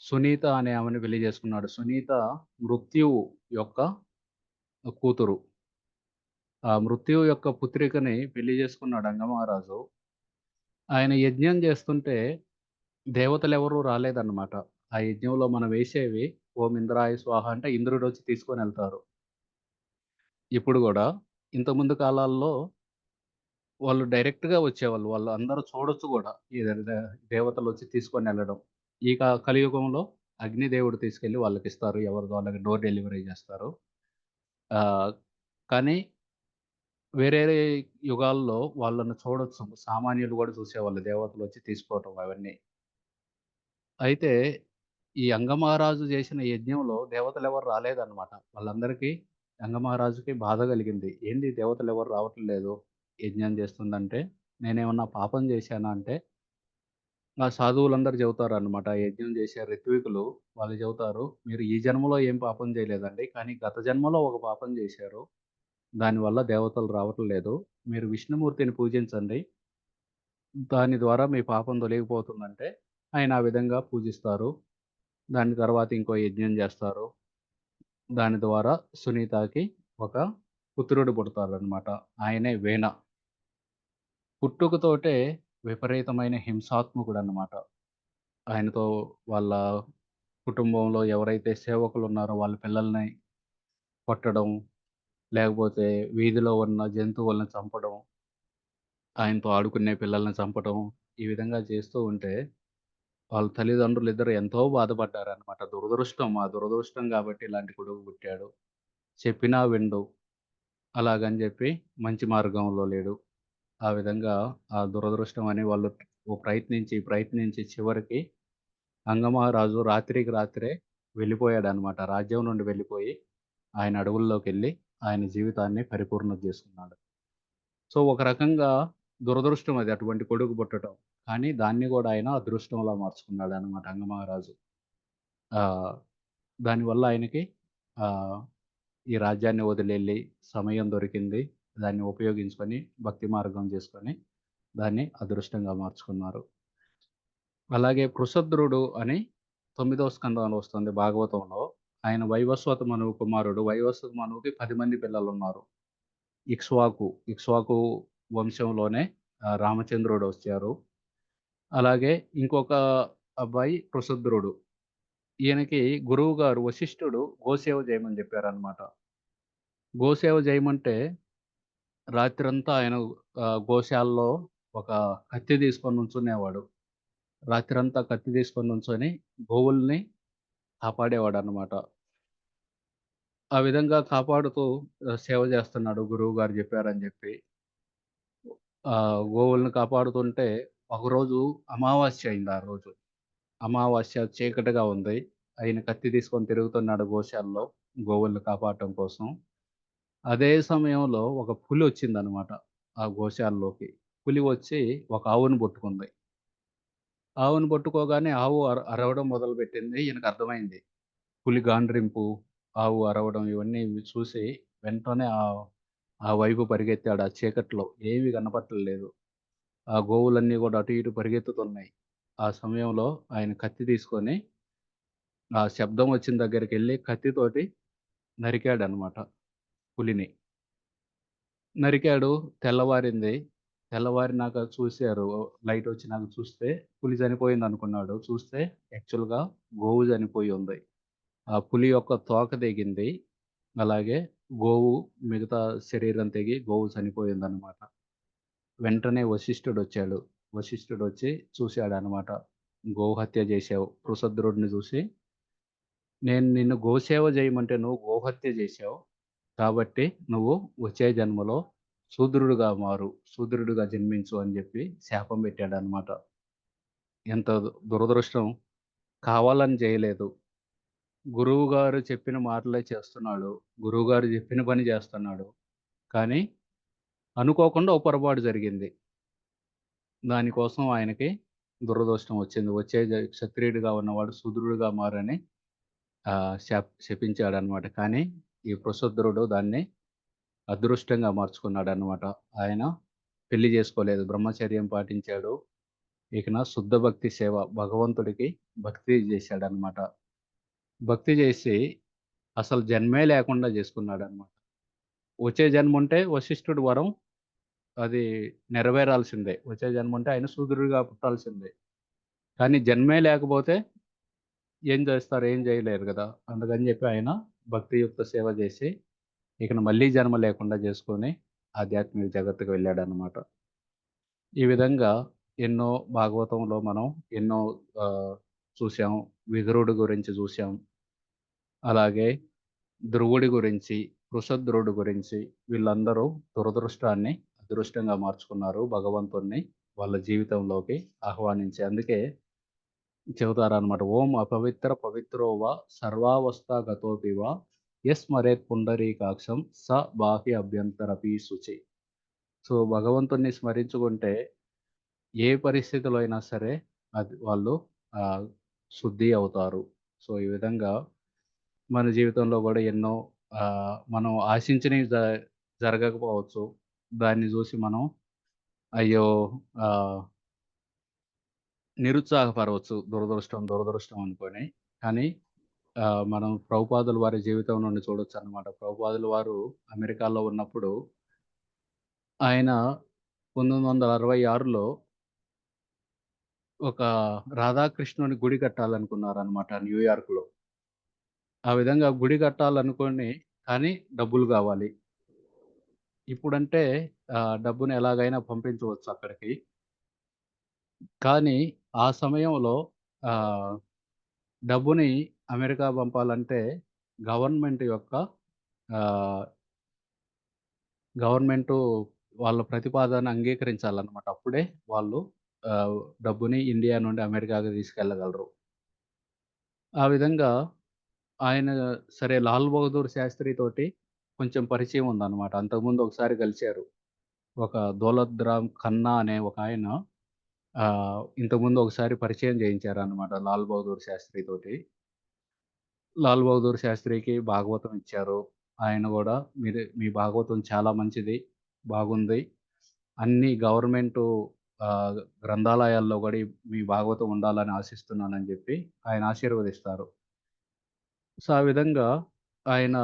సునీత అనే ఆమెని పెళ్లి చేసుకున్నాడు. సునీత మృత్యువు యొక్క కూతురు. ఆ మృత్యువు యొక్క పుత్రికని పెళ్లి చేసుకున్నాడు అంగమహారాజు. ఆయన యజ్ఞం చేస్తుంటే దేవతలెవరూ రాలేదన్నమాట. ఆ యజ్ఞంలో మనం వేసేవి ఓం ఇంద్రాయ స్వాహ అంటే ఇంద్రుడొచ్చి తీసుకొనెళ్తారు. ఇప్పుడు గూడా ఇంతకుముందు కాలాల్లో వాళ్ళు డైరెక్ట్‌గా వచ్చేవాళ్ళు. వాళ్ళు అందరూ చూడొచ్చు గూడా. ఈ దేవతలొచ్చి తీసుకొనెళ్ళడం. ఈ కలియుగంలో అగ్నిదేవుడు తీసుకెళ్ళి వాళ్ళకిస్తారు. ఎవరిది వాళ్ళకి డోర్ డెలివరీ చేస్తారు. ఆహ్, కానీ వేరే యుగాల్లో వాళ్ళని చూడొచ్చు. సామాన్యులు గూడా చూసేవాళ్ళు. దేవతలొచ్చి తీసుకోవటం అవన్నీ. అయితే ఈ అంగమహారాజు చేసిన యజ్ఞంలో దేవతలెవరు రాలేదన్నమాట. వాళ్ళందరికీ అంగమహారాజుకి బాధ కలిగింది. ఏంది దేవతలెవరు రావట్లేదు యజ్ఞం చేస్తుందంటే, నేనేమన్నా పాపం చేశానా అంటే, ఆ సాధువులందరూ చెబుతారన్నమాట. ఆ యజ్ఞం చేసే ఋత్వికులు వాళ్ళు చెబుతారు, "మీరు ఈ జన్మలో ఏం పాపం చేయలేదండి. కానీ గత జన్మలో ఒక పాపం చేశారు. దానివల్ల దేవతలు రావట్లేదు. మీరు విష్ణుమూర్తిని పూజించండి. దాని ద్వారా మీ పాపం తొలగిపోతుందంటే" ఆయన ఆ విధంగా పూజిస్తారు. దాని తర్వాత ఇంకో యజ్ఞం చేస్తారు. దాని ద్వారా సునీతకి ఒక పుత్రుడు పుడతాడనమాట. ఆయనే వీణ. పుట్టుకతోటే విపరీతమైన హింసాత్మకుడనమాట. ఆయనతో వాళ్ళ కుటుంబంలో ఎవరైతే సేవకులున్నారో వాళ్ళ పిల్లల్ని కొట్టడం, లేకపోతే వీధిలో ఉన్న జంతువులను చంపడం, ఆయనతో ఆడుకునే పిల్లల్ని చంపడం, ఈ విధంగా చేస్తూ ఉంటే వాళ్ళ తల్లిదండ్రులిద్దరూ ఎంతో బాధపడ్డారనమాట. దురదృష్టం. ఆ దురదృష్టం గాబట్టి ఇలాంటి కొడుకు పుట్టాడు. చెప్పినా వినడు. అలాగని జెప్పి మంచి మార్గంలో లేడు. ఆ విధంగా ఆ దురదృష్టం అని వాళ్ళు ప్రయత్నించి చివరికి అంగమహారాజు రాత్రికి రాత్రే వెళ్ళిపోయాడనమాట. రాజ్యం నుండి వెళ్ళిపోయి ఆయన అడవుల్లోకెళ్ళి ఆయన జీవితాన్ని పరిపూర్ణత జేసుకున్నాడు. సో, ఒక రకంగా దురదృష్టం అది అటువంటి కొడుకు పుట్టటం. కానీ దాన్ని గూడా ఆయన అదృష్టంలా మార్చుకున్నాడనమాట అంగమహారాజు. ఆహ్, దానివల్ల ఆయనకి ఆహ్, ఈ రాజ్యాన్ని వదిలెళ్ళి సమయం దొరికింది. దాన్ని ఉపయోగించుకొని భక్తి మార్గం చేసుకొని దాన్ని అదృష్టంగా మార్చుకున్నారు. అలాగే పృషద్రుడు అని 9వ స్కందంలో వస్తుంది భాగవతంలో. ఆయన వైవస్వత మనువు కుమారుడు. వైవస్వత మనువుకి 10 మంది పిల్లలున్నారు. ఇక్ష్వాకు వంశంలోనే రామచంద్రుడు వచ్చారు. అలాగే ఇంకొక అబ్బాయి పృషద్రుడు. ఈయనకి గురువుగారు వశిష్ఠుడు గోసేవ చేయమని చెప్పారనమాట. గోసేవ చేయమంటే రాత్రంతా ఆయన గోశాలలో ఒక కత్తి తీసుకొని నుంచునేవాడు. రాత్రంతా కత్తి తీసుకొని నుంచొని గోవుల్ని కాపాడేవాడనమాట. ఆ విధంగా కాపాడుతూ సేవ చేస్తున్నాడు గురువుగారు చెప్పారని చెప్పి. గోవుల్ని కాపాడుతుంటే ఒకరోజు అమావాస్య అయింది ఆ రోజు. అమావాస్య చీకటిగా ఉంది. ఆయన కత్తి తీసుకొని తిరుగుతున్నాడు గోశాలలో గోవుల్ని కాపాడటం కోసం. అదే సమయంలో ఒక పులి వచ్చిందనమాట ఆ గోశాలలోకి. పులి వచ్చి ఒక ఆవును పట్టుకుంది. ఆవును పట్టుకోగానే ఆవు అరవడం మొదలుపెట్టింది. ఈయనకు అర్థమైంది. పులి గాండ్రింపు, ఆవు అరవడం ఇవన్నీ చూసి వెంటనే ఆ వైపు పరిగెత్తాడు. ఆ చీకట్లో ఏమీ కనపడట్లేదు. ఆ గోవులన్నీ కూడా అటు ఇటు పరిగెత్తుతున్నాయి. ఆ సమయంలో ఆయన కత్తి తీసుకొని ఆ శబ్దం వచ్చిన దగ్గరికెళ్ళి కత్తితోటి నరికాడనమాట పులిని. నరికాడు. తెల్లవారింది. తెల్లవారినాక చూసారు. లైట్ వచ్చినాక చూస్తే పులి చనిపోయిందనుకున్నాడు. చూస్తే యాక్చువల్‌గా గోవు చనిపోయి ఉంది. ఆ పులి యొక్క తోక తెగింది. అలాగే గోవు మిగతా శరీరం తెగి గోవు చనిపోయిందనమాట. వెంటనే వశిష్ఠుడొచ్చాడు. వశిష్ఠుడొచ్చి చూసాడనమాట. గోహత్య చేశావు. పృషద్రుడిని చూసి, నేను నిన్ను గోసేవ చేయమంటే నువ్వు గోహత్య చేశావు. కాబట్టి నువ్వు వచ్చే జన్మలో శూద్రుడుగా మారు. శూద్రుడిగా జన్మించు అని చెప్పి శాపం పెట్టాడనమాట. ఎంత దురదృష్టం! కావాలని చేయలేదు. గురువుగారు చెప్పిన మాటలే చేస్తున్నాడు. గురువుగారు చెప్పిన పని చేస్తున్నాడు. కానీ అనుకోకుండా ఓ పొరపాటు జరిగింది. దానికోసం ఆయనకి దురదృష్టం వచ్చింది. వచ్చే క్షత్రియుడిగా ఉన్నవాడు శూద్రుడిగా మారని శపించాడనమాట. కానీ ఈ పృషద్రుడు దాన్ని అదృష్టంగా మార్చుకున్నాడనమాట. ఆయన పెళ్లి చేసుకోలేదు. బ్రహ్మచర్యం పాటించాడు. ఇకన శుద్ధ భక్తి సేవ భగవంతుడికి భక్తి చేశాడనమాట. భక్తి చేసి అసలు జన్మే లేకుండా చేసుకున్నాడనమాట. వచ్చే జన్ముంటే వశిష్ఠుడి వరం అది నెరవేరాల్సిందే. వచ్చే జన్ముంటే ఆయన శూద్రుడిగా పుట్టాల్సిందే. కానీ జన్మే లేకపోతే ఏం చేస్తారు? ఏం చేయలేరు గదా! అందుకని చెప్పి ఆయన భక్తియుక్త సేవ చేసి ఇకన మళ్ళీ జన్మ లేకుండా చేసుకొని ఆధ్యాత్మిక జగత్తుకు వెళ్ళాడనమాట. ఈ విధంగా ఎన్నో భాగవతంలో మనం ఎన్నో చూసాం. విదురుడి గురించి చూసాం. అలాగే ధ్రువుడి గురించి, పృషద్రుడి గురించి వీళ్ళందరూ దురదృష్టాన్ని అదృష్టంగా మార్చుకున్నారు. భగవంతుడిని వాళ్ళ జీవితంలోకి ఆహ్వానించి. అందుకే చెబుతారనమాట. ఓం అపవిత్ర పవిత్రో వా సర్వావస్థాగతోపి వా యస్మరేత్ పుండరీకాక్షం స బాహ్య అభ్యంతరపి శుచి. సో, భగవంతుడిని స్మరించుకుంటే ఏ పరిస్థితిలో అయినా సరే అది వాళ్ళు శుద్ధి అవుతారు. సో, ఈ విధంగా మన జీవితంలో కూడా ఎన్నో మనం ఆశించినవి జరగకపోవచ్చు. దాన్ని చూసి మనం అయ్యో! నిరుత్సాహపడవచ్చు. దురదృష్టం అనుకోని. కానీ మనం ప్రభుపాదుల వారి జీవితం నుండి చూడొచ్చనమాట. ప్రభుపాదుల వారు అమెరికాలో ఉన్నప్పుడు ఆయన 1966లో ఒక రాధాకృష్ణుని గుడి కట్టాలనుకున్నారనమాట న్యూయార్క్‌లో. ఆ విధంగా గుడి కట్టాలనుకోని కానీ డబ్బులు గావాలి. ఇప్పుడంటే డబ్బుని ఎలాగైనా పంపించవచ్చు అక్కడికి. కానీ ఆ సమయంలో ఆహ్, డబ్బుని అమెరికా పంపాలంటే గవర్నమెంట్ యొక్క ఆహ్, గవర్నమెంటు వాళ్ళ ప్రతిపాదన అంగీకరించాలన్నమాట. అప్పుడే వాళ్ళు డబ్బుని ఇండియా నుండి అమెరికాకి తీసుకెళ్ళగలరు. ఆ విధంగా ఆయన సరే 'లాల్ బహదూర్ శాస్త్రి' తోటి కొంచెం పరిచయం ఉందన్నమాట. అంతకుముందు ఒకసారి కలిసారు. ఒక 'దౌలత్ రామ్ ఖన్నా' అనే ఒకాయన ఇంతకుముందు ఒకసారి పరిచయం చేయించారన్నమాట 'లాల్ బహదూర్ శాస్త్రి' తోటి. 'లాల్ బహదూర్ శాస్త్రికి' భాగవతం ఇచ్చారు. ఆయన గూడా మీ భాగవతం చాలా మంచిది, బాగుంది. అన్ని గవర్నమెంటు గ్రంథాలయాల్లో గూడా మీ భాగవతం ఉండాలని ఆశిస్తున్నానని జెప్పి ఆయన ఆశీర్వదిస్తారు. సో, ఆ విధంగా ఆయన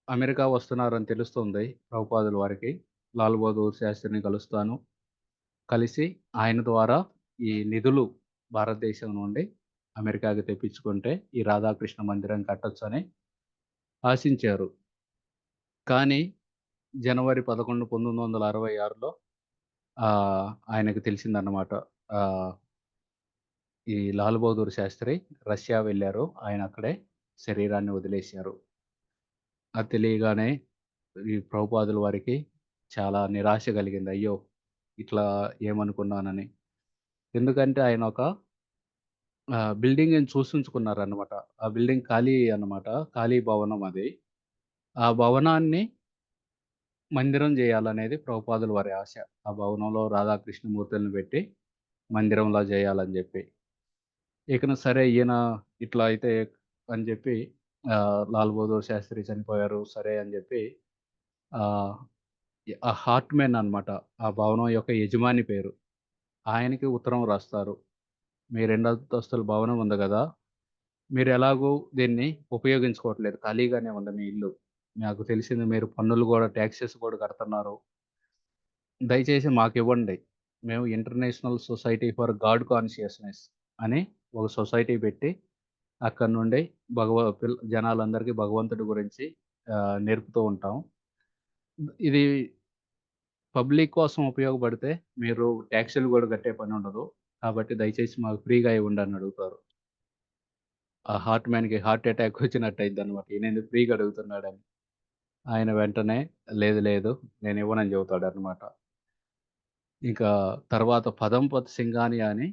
అమెరికా వస్తున్నారని తెలుస్తుంది ప్రభుపాదుల వారికి. లాల్ బహదూర్ శాస్త్రిని కలుస్తాను. కలిసి ఆయన ద్వారా ఈ నిధులు భారతదేశం నుండి అమెరికాకి తెప్పించుకుంటే ఈ రాధాకృష్ణ మందిరం కట్టొచ్చని ఆశించారు. కానీ జనవరి 11, 1966లో ఆయనకు తెలిసిందన్నమాట. ఆహ్, ఈ లాల్ బహదూర్ శాస్త్రి రష్యా వెళ్లారు. ఆయన అక్కడే శరీరాన్ని వదిలేశారు. అది తెలియగానే ఈ ప్రభుపాదుల వారికి చాలా నిరాశ కలిగింది. అయ్యో! ఇట్లా ఏమనుకున్నానని. ఎందుకంటే ఆయన ఒక బిల్డింగ్‌ని చూసించుకున్నారన్నమాట. ఆ బిల్డింగ్ ఖాళీ అన్నమాట. ఖాళీ భవనం అది. ఆ భవనాన్ని మందిరం జేయాలనేది ప్రభుపాదుల వారి ఆశ. ఆ భవనంలో రాధాకృష్ణమూర్తులను పెట్టి మందిరంలా జేయాలని జెప్పి. సరే ఈయన ఇట్లా అయితే అని జెప్పి లాల్ బహదూర్ శాస్త్రి చనిపోయారు. సరే అని జెప్పి ఆహ్, ఆ హార్ట్‌మెన్ అన్నమాట. ఆ భవనం యొక్క యజమాని పేరు. ఆయనకి ఉత్తరం రాస్తారు. మీ రెండంతస్తుల భవనం ఉంది గదా! మీరెలాగూ దీన్ని ఉపయోగించుకోవట్లేదు. ఖాళీగానే ఉంది మీ ఇల్లు. నాకు తెలిసింది మీరు పన్నులు గూడా టాక్సెస్ గూడా కడుతున్నారు. దయచేసి మాకివ్వండి. మేము international society for God consciousness అని ఒక సొసైటీ పెట్టి, అక్కడి నుండి జనాలందరికీ భగవంతుడి గురించి నేర్పుతూ ఉంటాం. ఇది పబ్లిక్ కోసం ఉపయోగపడితే మీరు టాక్సులు గూడా కట్టే పనుండదు. కాబట్టి దయచేసి మాకు ఫ్రీగా ఇవ్వండి అని అడుగుతారు. ఆ హార్ట్ మ్యాన్‌కి హార్ట్ అటాక్ వచ్చినట్టయిద్దనమాట. ఈయనేంది ఫ్రీగా అడుగుతున్నాడని. ఆయన వెంటనే లేదు లేదు నేనివ్వనని చెబుతాడనమాట. ఇంకా తర్వాత పదంపత్ సింఘానియా అని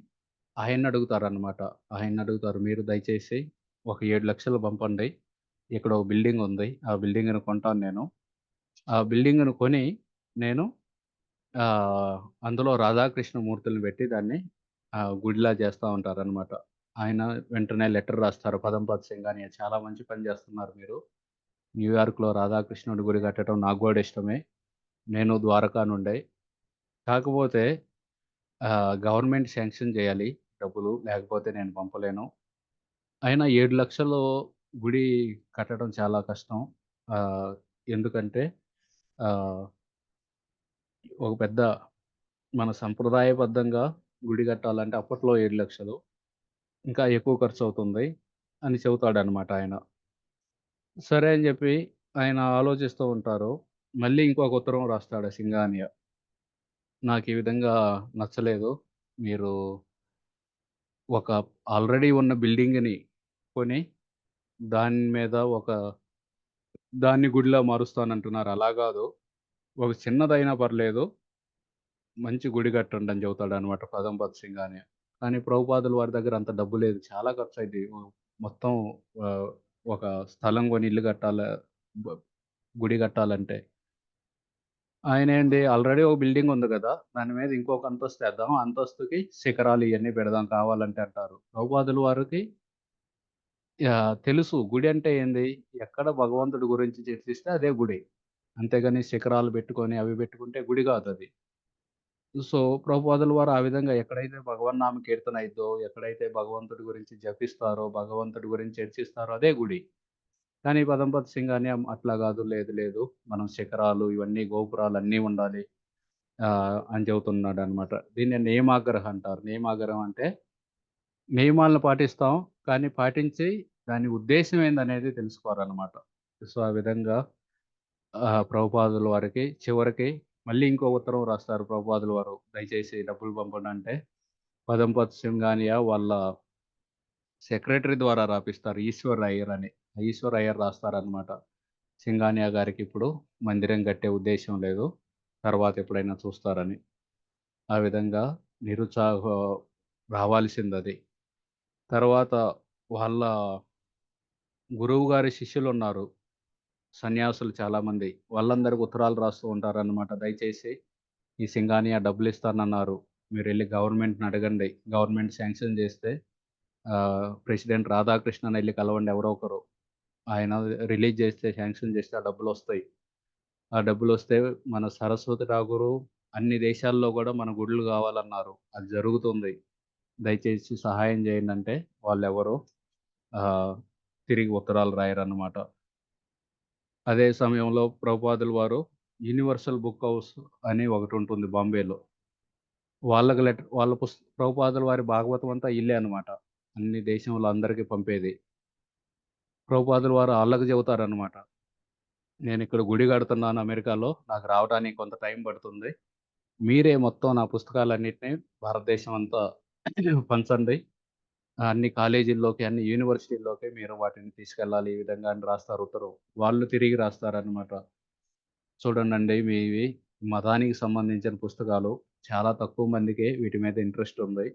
ఆయన్నడుగుతారనమాట. ఆయన్నడుగుతారు, "మీరు దయచేసి ఒక 7,00,000 పంపండి. ఇక్కడ ఒక బిల్డింగ్ ఉంది. ఆ బిల్డింగ్‌ని కొంటాను నేను. ఆ బిల్డింగ్‌ని కొని నేను ఆహ్, అందులో రాధాకృష్ణ మూర్తులను పెట్టి దాన్ని గుడిలా చేస్తా ఉంటారనమాట." ఆయన వెంటనే లెటర్ రాస్తారు. "పదంపత్ సింఘానియా చాలా మంచి పని చేస్తున్నారు మీరు. న్యూయార్క్‌లో రాధాకృష్ణుడి గుడి కట్టడం నాకు గూడా ఇష్టమే. నేను ద్వారకా నుండే. కాకపోతే గవర్నమెంట్ శాంక్షన్ చేయాలి డబ్బులు. లేకపోతే నేను పంపలేను." అయినా 7,00,000 గుడి కట్టడం చాలా కష్టం. ఆహ్, ఎందుకంటే ఆహ్, ఒక పెద్ద మన సంప్రదాయబద్ధంగా గుడి కట్టాలంటే అప్పట్లో 7,00,000 ఇంకా ఎక్కువ ఖర్చవుతుంది అని చెబుతాడనమాట ఆయన. సరే అని చెప్పి ఆయన ఆలోచిస్తూ ఉంటారు. మళ్ళీ ఇంకొక ఉత్తరం రాస్తాడు సింఘానియా. "నాకు ఈ విధంగా నచ్చలేదు. మీరు ఒక ఆల్రెడీ ఉన్న బిల్డింగ్‌ని కొని దాని మీద దాన్ని గుడిలా మారుస్తానంటున్నారు. అలా గాదు. ఒక చిన్నదైనా పర్లేదు. మంచి గుడి కట్టండి" అని చెబుతాడనమాట పదంపత్ సింఘానియా. కానీ ప్రభుపాదుల వారి దగ్గర అంత డబ్బు లేదు. చాలా ఖర్చయిద్ది. మొత్తం ఆహ్, ఒక స్థలం కొని ఇల్లు కట్టాల బ గుడి కట్టాలంటే. ఆయనేంది ఆల్రెడీ ఒక బిల్డింగ్ ఉంది గదా! దాని మీద ఇంకొక అంతస్తేద్దాం. అంతస్తుకి శిఖరాలు ఇయన్నీ పెడదాం కావాలంటే అంటారు. ప్రభుపాదుల వారికి తెలుసు గుడి అంటే ఏంది? ఎక్కడ భగవంతుడి గురించి చర్చిస్తే అదే గుడి. అంతేగాని శిఖరాలు పెట్టుకొని అవి పెట్టుకుంటే గుడి కాదది. సో, ప్రభుపాదుల వారు ఆ విధంగా ఎక్కడైతే భగవన్నామ కీర్తన అయిద్దో, ఎక్కడైతే భగవంతుడి గురించి జపిస్తారో, భగవంతుడి గురించి చర్చిస్తారో అదే గుడి. కానీ పదంపత్ సింగ్ అట్లా గాదు. లేదు లేదు. మనం శిఖరాలు ఇవన్నీ గోపురాలు అన్నీ ఉండాలి అని చెబుతున్నాడనమాట. దీన్నే నియమాగ్రహ అంటారు. నియమాగ్రహం అంటే నియమాలను పాటిస్తాం. కానీ పాటించి దాని ఉద్దేశ్యం ఏందనేది తెలుసుకోవాలనమాట. సో, ఆ విధంగా ప్రభుపాదుల వారికి చివరికి మళ్ళీ ఇంకో ఉత్తరం రాస్తారు ప్రభుపాదుల వారు. దయచేసి డబ్బులు పంపండంటే, పదంపత్ సింఘానియా వాళ్ళ సెక్రటరీ ద్వారా రాపిస్తారు. ఈశ్వర్ అయ్యర్ అని. ఈశ్వర్ అయ్యర్ రాస్తారనమాట. సింఘానియా గారికిప్పుడు మందిరం కట్టే ఉద్దేశ్యం లేదు. తర్వాత ఎప్పుడైనా చూస్తారని. ఆ విధంగా నిరుత్సాహం రావాల్సిందది. తర్వాత వాళ్ళ గురువుగారి శిష్యులున్నారు. సన్యాసులు చాలామంది. వాళ్ళందరికి ఉత్తరాలు రాస్తూ ఉంటారనమాట. దయచేసి ఈ సింఘానియా డబ్బులిస్తానన్నారు. మీరెళ్లి గవర్నమెంట్‌ని అడగండి. గవర్నమెంట్ శాంక్షన్ చేస్తే ప్రెసిడెంట్ రాధాకృష్ణన్ ఎళ్లి కలవండి ఎవరో ఒకరు. ఆయన రిలీజ్ చేస్తే శాంక్షన్ చేస్తే ఆ డబ్బులొస్తాయి. ఆ డబ్బులొస్తే మన సరస్వతి ఠాగూరు అన్ని దేశాల్లో గూడా మన గుడులు కావాలన్నారు. అది జరుగుతుంది. దయచేసి సహాయం చేయండంటే వాళ్ళెవరు ఆహ్, తిరిగి ఉత్తరాలు రాయరన్నమాట. అదే సమయంలో ప్రభుపాదుల వారు యూనివర్సల్ బుక్ హౌస్ అని ఒకటుంటుంది బాంబేలో. వాళ్ళకి వాళ్ళ ప్రభుపాదుల వారి భాగవతం అంతా ఈళ్ళే అనమాట. అన్ని దేశంలో అందరికి పంపేది. ప్రభుపాదుల వారు ఆళ్ళకి చెబుతారనమాట. నేనిక్కడ గుడి కడుతున్నాను అమెరికాలో. నాకు రావడానికి కొంత టైం పడుతుంది. మీరే మొత్తం నా పుస్తకాలన్నిటిని భారతదేశం అంతా పంచండి. అన్ని కాలేజీల్లోకి, అన్ని యూనివర్సిటీల్లోకి మీరు వాటిని తీసుకెళ్ళాలి ఈ విధంగా అని రాస్తారు ఉత్తరం. వాళ్ళు తిరిగి రాస్తారనమాట. చూడండండి మీవి మతానికి సంబంధించిన పుస్తకాలు చాలా తక్కువ మందికే వీటి మీద ఇంట్రెస్ట్ ఉంది.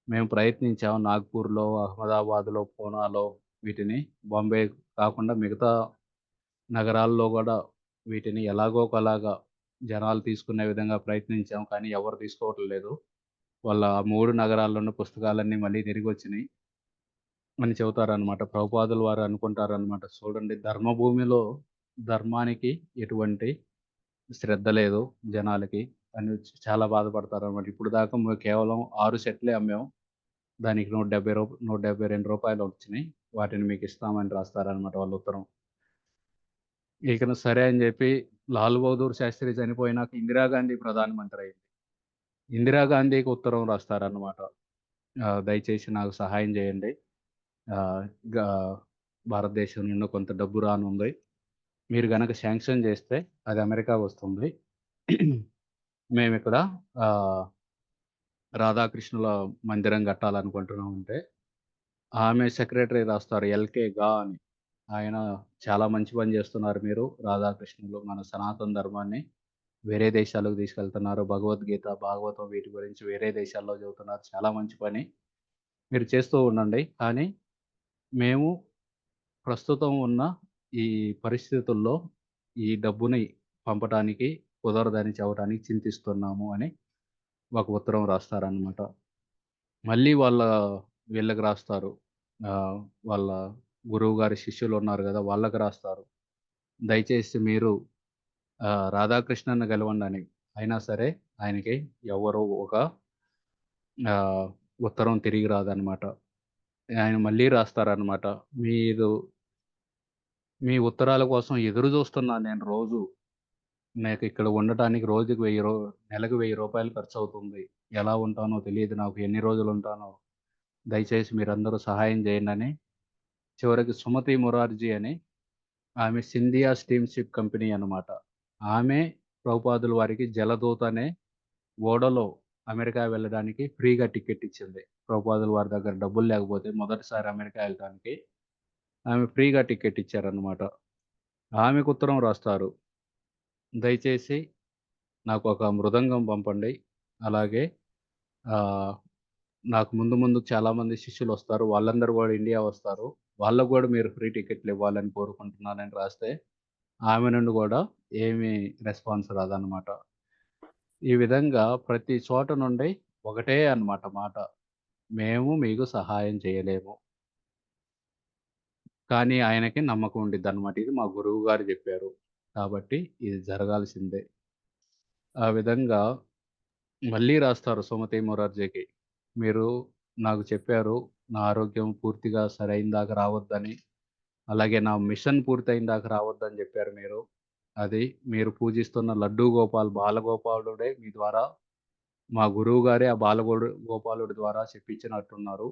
మేము ప్రయత్నించాం నాగ్‌పూర్‌లో, అహ్మదాబాద్‌లో, పూనాలో వీటిని బాంబే కాకుండా మిగతా నగరాల్లో గూడా వీటిని ఎలాగో ఒకలాగా జనాలు తీసుకునే విధంగా ప్రయత్నించాం. కానీ ఎవరు తీసుకోవటం లేదు. వాళ్ళ 3 నగరాల్లో ఉన్న పుస్తకాలన్నీ మళ్ళీ తిరిగొచ్చినియి అని చెబుతారనమాట. ప్రభుపాదుల వారు అనుకుంటారనమాట. చూడండి ధర్మభూమిలో ధర్మానికి ఎటువంటి శ్రద్ధ లేదు జనాలకి అని చాలా బాధపడతారనమాట. ఇప్పుడు దాకా కేవలం 6 సెట్లే అమ్మాం. దానికి రూ. 172 వచ్చినియి. వాటిని మీకిస్తామని రాస్తారనమాట వాళ్ళ ఉత్తరం. ఇకను సరే అని జెప్పి లాల్ బహదూర్ శాస్త్రి చనిపోయినాక ఇందిరాగాంధీ ప్రధానమంత్రి అయింది. ఇందిరాగాంధీకి ఉత్తరం రాస్తారనమాట. దయచేసి నాకు సహాయం జేయండి. ఆహ్, గా భారతదేశం నుండి కొంత డబ్బు రానుంది. మీరు గనక శాంక్షన్ జేస్తే అది అమెరికాకొస్తుంది. మేమిక్కడ ఆహ్, రాధాకృష్ణుల మందిరం కట్టాలనుకుంటున్నామంటే, ఆమె సెక్రటరీ రాస్తారు ఎల్‌కే గా అని. ఆయన చాలా మంచి పని జేస్తున్నారు మీరు. రాధాకృష్ణులు మన సనాతన ధర్మాన్ని వేరే దేశాలకు తీసుకెళ్తున్నారు. భగవద్గీత, భాగవతం వీటి గురించి వేరే దేశాల్లో చెబుతున్నారు. చాలా మంచి పని. మీరు చేస్తూ ఉండండి. కానీ మేము ప్రస్తుతం ఉన్న ఈ పరిస్థితుల్లో ఈ డబ్బుని పంపటానికి కుదరదని చెప్పడానికి చింతిస్తున్నాము అని ఒక ఉత్తరం రాస్తారనమాట. మళ్ళీ వీళ్ళకి రాస్తారు. ఆహ్, వాళ్ళ గురువుగారి శిష్యులున్నారు గదా! వాళ్ళకి రాస్తారు. దయచేసి మీరు రాధాకృష్ణన్‌ని గెలవండని. అయినా సరే ఆయనకి ఎవరు ఒక ఆహ్, ఉత్తరం తిరిగి రాదనమాట. ఆయన మళ్ళీ రాస్తారనమాట. మీరు మీ ఉత్తరాల కోసం ఎదురు జూస్తున్నాను నేను రోజు. నాకిక్కడ ఉండటానికి రోజుకి నెలకు రూ. 1000 ఖర్చవుతుంది. ఎలా ఉంటానో తెలీదు నాకు. ఎన్ని రోజులుంటానో. దయచేసి మీరందరూ సహాయం జేయండని చివరికి సుమతి మొరార్జీ అని ఆమె సింధియా స్టీమ్‌షిప్ కంపెనీ అనమాట. ఆమె ప్రభుపాదుల వారికి జలదూత అనే ఓడలో అమెరికా వెళ్ళడానికి ఫ్రీగా టికెట్ ఇచ్చింది. ప్రభుపాదుల వారి దగ్గర డబ్బులు లేకపోతే మొదటిసారి అమెరికా ఎళ్ళటానికి ఆమె ఫ్రీగా టికెట్ ఇచ్చారనమాట. ఆమెకు ఉత్తరం రాస్తారు. దయచేసి నాకొక మృదంగం పంపండి. అలాగే ఆహ్, నాకు ముందు ముందు చాలామంది శిష్యులొస్తారు. వాళ్ళందరూ గూడా ఇండియా వస్తారు. వాళ్ళకి గూడా మీరు ఫ్రీ టికెట్లివ్వాలని కోరుకుంటున్నానని రాస్తే, ఆమె నుండి గూడా ఏమీ రెస్పాన్స్ రాదనమాట. ఈ విధంగా ప్రతి చోట నుండి ఒకటే అన్నమాట మాట. మేము మీకు సహాయం చేయలేము. కానీ ఆయనకి నమ్మకం ఉండిద్దనమాట. ఇది మా గురువుగారు జెప్పారు. కాబట్టి ఇది జరగాల్సిందే. ఆ విధంగా మళ్ళీ రాస్తారు సుమతి మొరార్జీకి. మీరు నాకు చెప్పారు. నా ఆరోగ్యం పూర్తిగా సరైనదాకా రావద్దని. అలాగే నా మిషన్ పూర్తయిన దాకా రావద్దని జెప్పారు మీరు. అది మీరు పూజిస్తున్న లడ్డూ బాలగోపాలుడే మీ ద్వారా మా గురువుగారే ఆ గోపాలుడి ద్వారా చెప్పించినట్టున్నారు.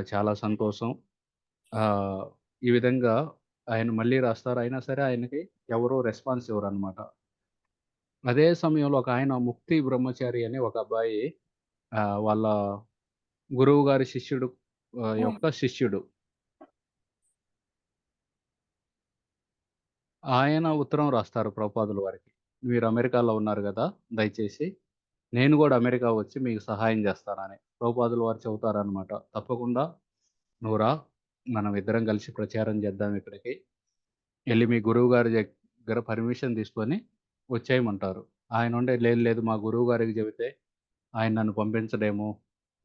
చాలా సంతోషం. ఆహ్, ఈ విధంగా ఆయన మళ్ళీ రాస్తారు. అయినా సరే ఆయనకి ఎవరు రెస్పాన్స్ ఇవ్వరనమాట. అదే సమయంలో ఒకాయన ముక్తి బ్రహ్మచారి అని ఒక అబ్బాయి వాళ్ళ గురువుగారి శిష్యుడు యొక్క శిష్యుడు. ఆయన ఉత్తరం రాస్తారు ప్రభుపాదుల వారికి. "మీరు అమెరికాలో ఉన్నారు గదా! దయచేసి నేను గూడా అమెరికా వచ్చి మీకు సహాయం జేస్తానని." ప్రభుపాదుల వారు చెబుతారనమాట. "తప్పకుండా నువ్వు రా. మనం ఇద్దరం కలిసి ప్రచారం చేద్దాం ఇక్కడికి. ఎళ్లి మీ గురువుగారి దగ్గర పర్మిషన్ తీసుకొని వచ్చేయమంటారు." ఆయనుండి "లేదు లేదు మా గురువుగారికి చెబితే ఆయన నన్ను పంపించడేమో.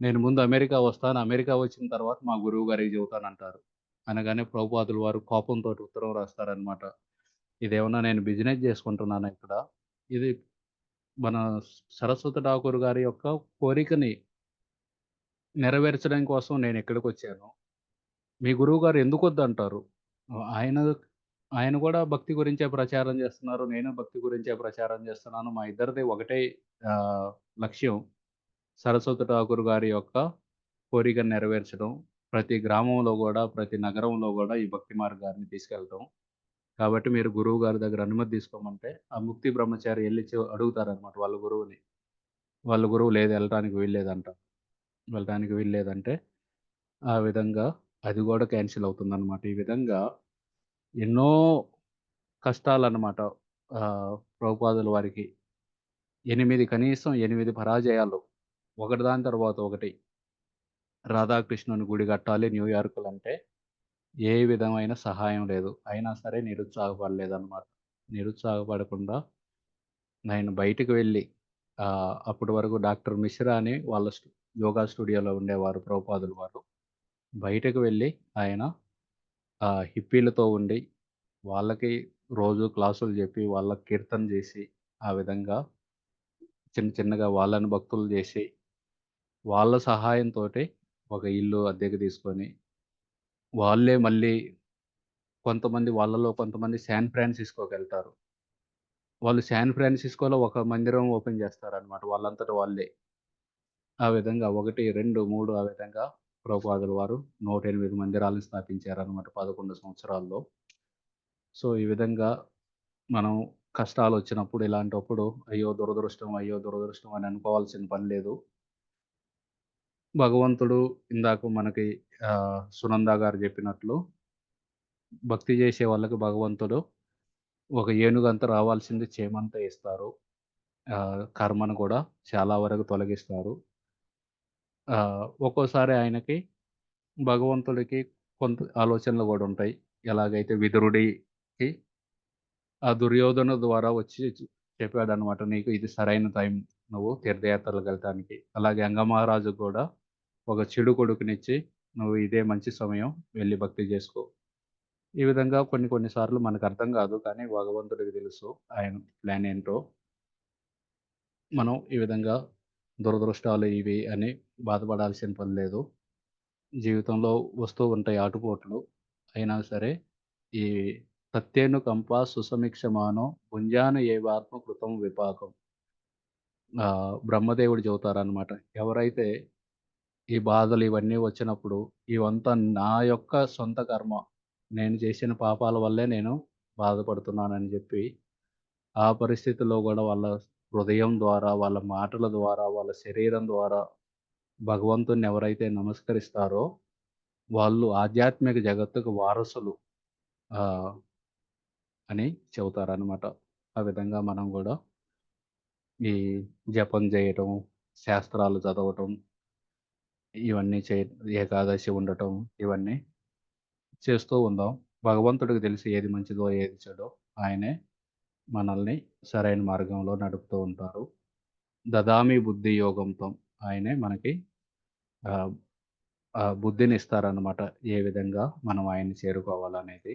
నేను ముందు అమెరికా వస్తాను. అమెరికా వచ్చిన తర్వాత మా గురువుగారికి చెబుతానంటారు." అనగానే ప్రభుపాదుల వారు కోపంతోటి ఉత్తరం రాస్తారనమాట. "ఇదేమన్నా నేను బిజినెస్ జేసుకుంటున్నానా ఇక్కడ? ఇది మన సరస్వతి ఠాకూర్ గారి యొక్క కోరికని నెరవేర్చడం కోసం నేనిక్కడికొచ్చాను. మీ గురువుగారు ఎందుకొద్దంటారు? ఆయన ఆయన కూడా భక్తి గురించే ప్రచారం చేస్తున్నారు. నేను భక్తి గురించే ప్రచారం చేస్తున్నాను. మా ఇద్దరిది ఒకటే లక్ష్యం. సరస్వతి ఠాకూర్ గారి యొక్క కోరికను నెరవేర్చడం. ప్రతి గ్రామంలో గూడా, ప్రతి నగరంలో గూడా ఈ భక్తి మార్గాన్ని తీసుకెళ్ళటం. కాబట్టి మీరు గురువు గారి దగ్గర అనుమతి తీసుకోమంటే, ఆ ముక్తి బ్రహ్మచారి ఎళ్లి అడుగుతారనమాట వాళ్ళ గురువుని. వాళ్ళ గురువు లేదు ఎళ్ళటానికి వీల్లేదంట. వెళ్ళటానికి వీల్లేదంటే, ఆ విధంగా అది గూడా క్యాన్సిల్ అవుతుందనమాట. ఈ విధంగా ఎన్నో కష్టాలనమాట. ప్రభుపాదుల వారికి 8 పరాజయాలు. ఒకటి దాని తర్వాత ఒకటి. రాధాకృష్ణుని గుడి కట్టాలి న్యూయార్క్‌లంటే ఏ విధమైన సహాయం లేదు. అయినా సరే నిరుత్సాహపడలేదనమాట. నిరుత్సాహపడకుండా ఆయన బయటికి వెళ్ళి అప్పటి వరకు డాక్టర్ మిశ్రా అని వాళ్ళ యోగా స్టూడియోలో ఉండేవారు ప్రభుపాదుల వారు. బయటకు వెళ్ళి ఆయన హిప్పీలతో ఉండి, వాళ్ళకి రోజు క్లాసులు చెప్పి, వాళ్ళకి కీర్తన చేసి, ఆ విధంగా చిన్నగా వాళ్ళని భక్తులు చేసి, వాళ్ళ సహాయంతోటి ఒక ఇల్లు అద్దెకు తీసుకొని, వాళ్ళే మళ్ళీ వాళ్ళలో కొంతమంది శాన్ ఫ్రాన్సిస్కోకెళ్తారు. వాళ్ళు శాన్ ఫ్రాన్సిస్కోలో ఒక మందిరం ఓపెన్ చేస్తారనమాట వాళ్ళంతట వాళ్ళే. ఆ విధంగా 1, 2, 3 ఆ విధంగా ప్రభుపాదుల వారు 108 మందిరాలను స్థాపించారనమాట 11 సంవత్సరాల్లో. సో, ఈ విధంగా మనం కష్టాలొచ్చినప్పుడు ఇలాంటప్పుడు అయ్యో! దురదృష్టం, అయ్యో! దురదృష్టం అని అనుకోవాల్సిన పని లేదు. భగవంతుడు ఇందాక మనకి సునంద గారు చెప్పినట్లు భక్తి చేసే వాళ్ళకి భగవంతుడు ఒక ఏనుగంత రావాల్సింది చీమంతా ఇస్తారు. కర్మను కూడా చాలా వరకు తొలగిస్తారు. ఒక్కోసారి ఆయనకి భగవంతుడికి కొంత ఆలోచనలు గూడా ఉంటాయి. ఎలాగైతే విదురుడికి ఆ దుర్యోధను ద్వారా వచ్చి చెప్పాడనమాట. నీకు ఇది సరైన టైం నువ్వు తీర్థయాత్రలకెళ్ళటానికి. అలాగే అంగమహారాజుకు గూడా ఒక చెడు కొడుకునిచ్చి నువ్వు ఇదే మంచి సమయం వెళ్లి భక్తి చేసుకో. ఈ విధంగా కొన్ని సార్లు మనకర్థం గాదు. కానీ భగవంతుడికి తెలుసు ఆయన ప్లాన్ ఏంటో. మనం ఈ విధంగా దురదృష్టాలు ఇవి అని బాధపడాల్సిన పని లేదు. జీవితంలో వస్తూ ఉంటాయి ఆటుపోట్లు. అయినా సరే ఈ తత్తేను కంపా సుసమీక్షమానో భుంజాన ఏవాత్మ కృతం విపాకం. బ్రహ్మదేవుడు చెబుతారనమాట. ఎవరైతే ఈ బాధలు ఇవన్నీ వచ్చినప్పుడు ఇవంతా నా యొక్క సొంత కర్మ. నేను చేసిన పాపాల వల్లే నేను బాధపడుతున్నానని చెప్పి, ఆ పరిస్థితిలో గూడా వాళ్ళ హృదయం ద్వారా, వాళ్ళ మాటల ద్వారా, వాళ్ళ శరీరం ద్వారా భగవంతుడిని ఎవరైతే నమస్కరిస్తారో, వాళ్ళు ఆధ్యాత్మిక జగత్తుకు వారసులు ఆహ్, అని చెబుతారనమాట. ఆ విధంగా మనం గూడా ఈ జపం జేయటం, శాస్త్రాలు చదవటం, ఇవన్నీ ఏకాదశి ఉండటం, ఇవన్నీ చేస్తూ ఉందాం. భగవంతుడికి తెలుసు ఏది మంచిదో, ఏది చెడో. ఆయనే మనల్ని సరైన మార్గంలో నడుపుతూ ఉంటారు. దదామి బుద్ధి యోగంతం. ఆయనే మనకి ఆహ్, బుద్ధిని ఇస్తారనమాట. ఏ విధంగా మనం ఆయన్ని చేరుకోవాలనేది.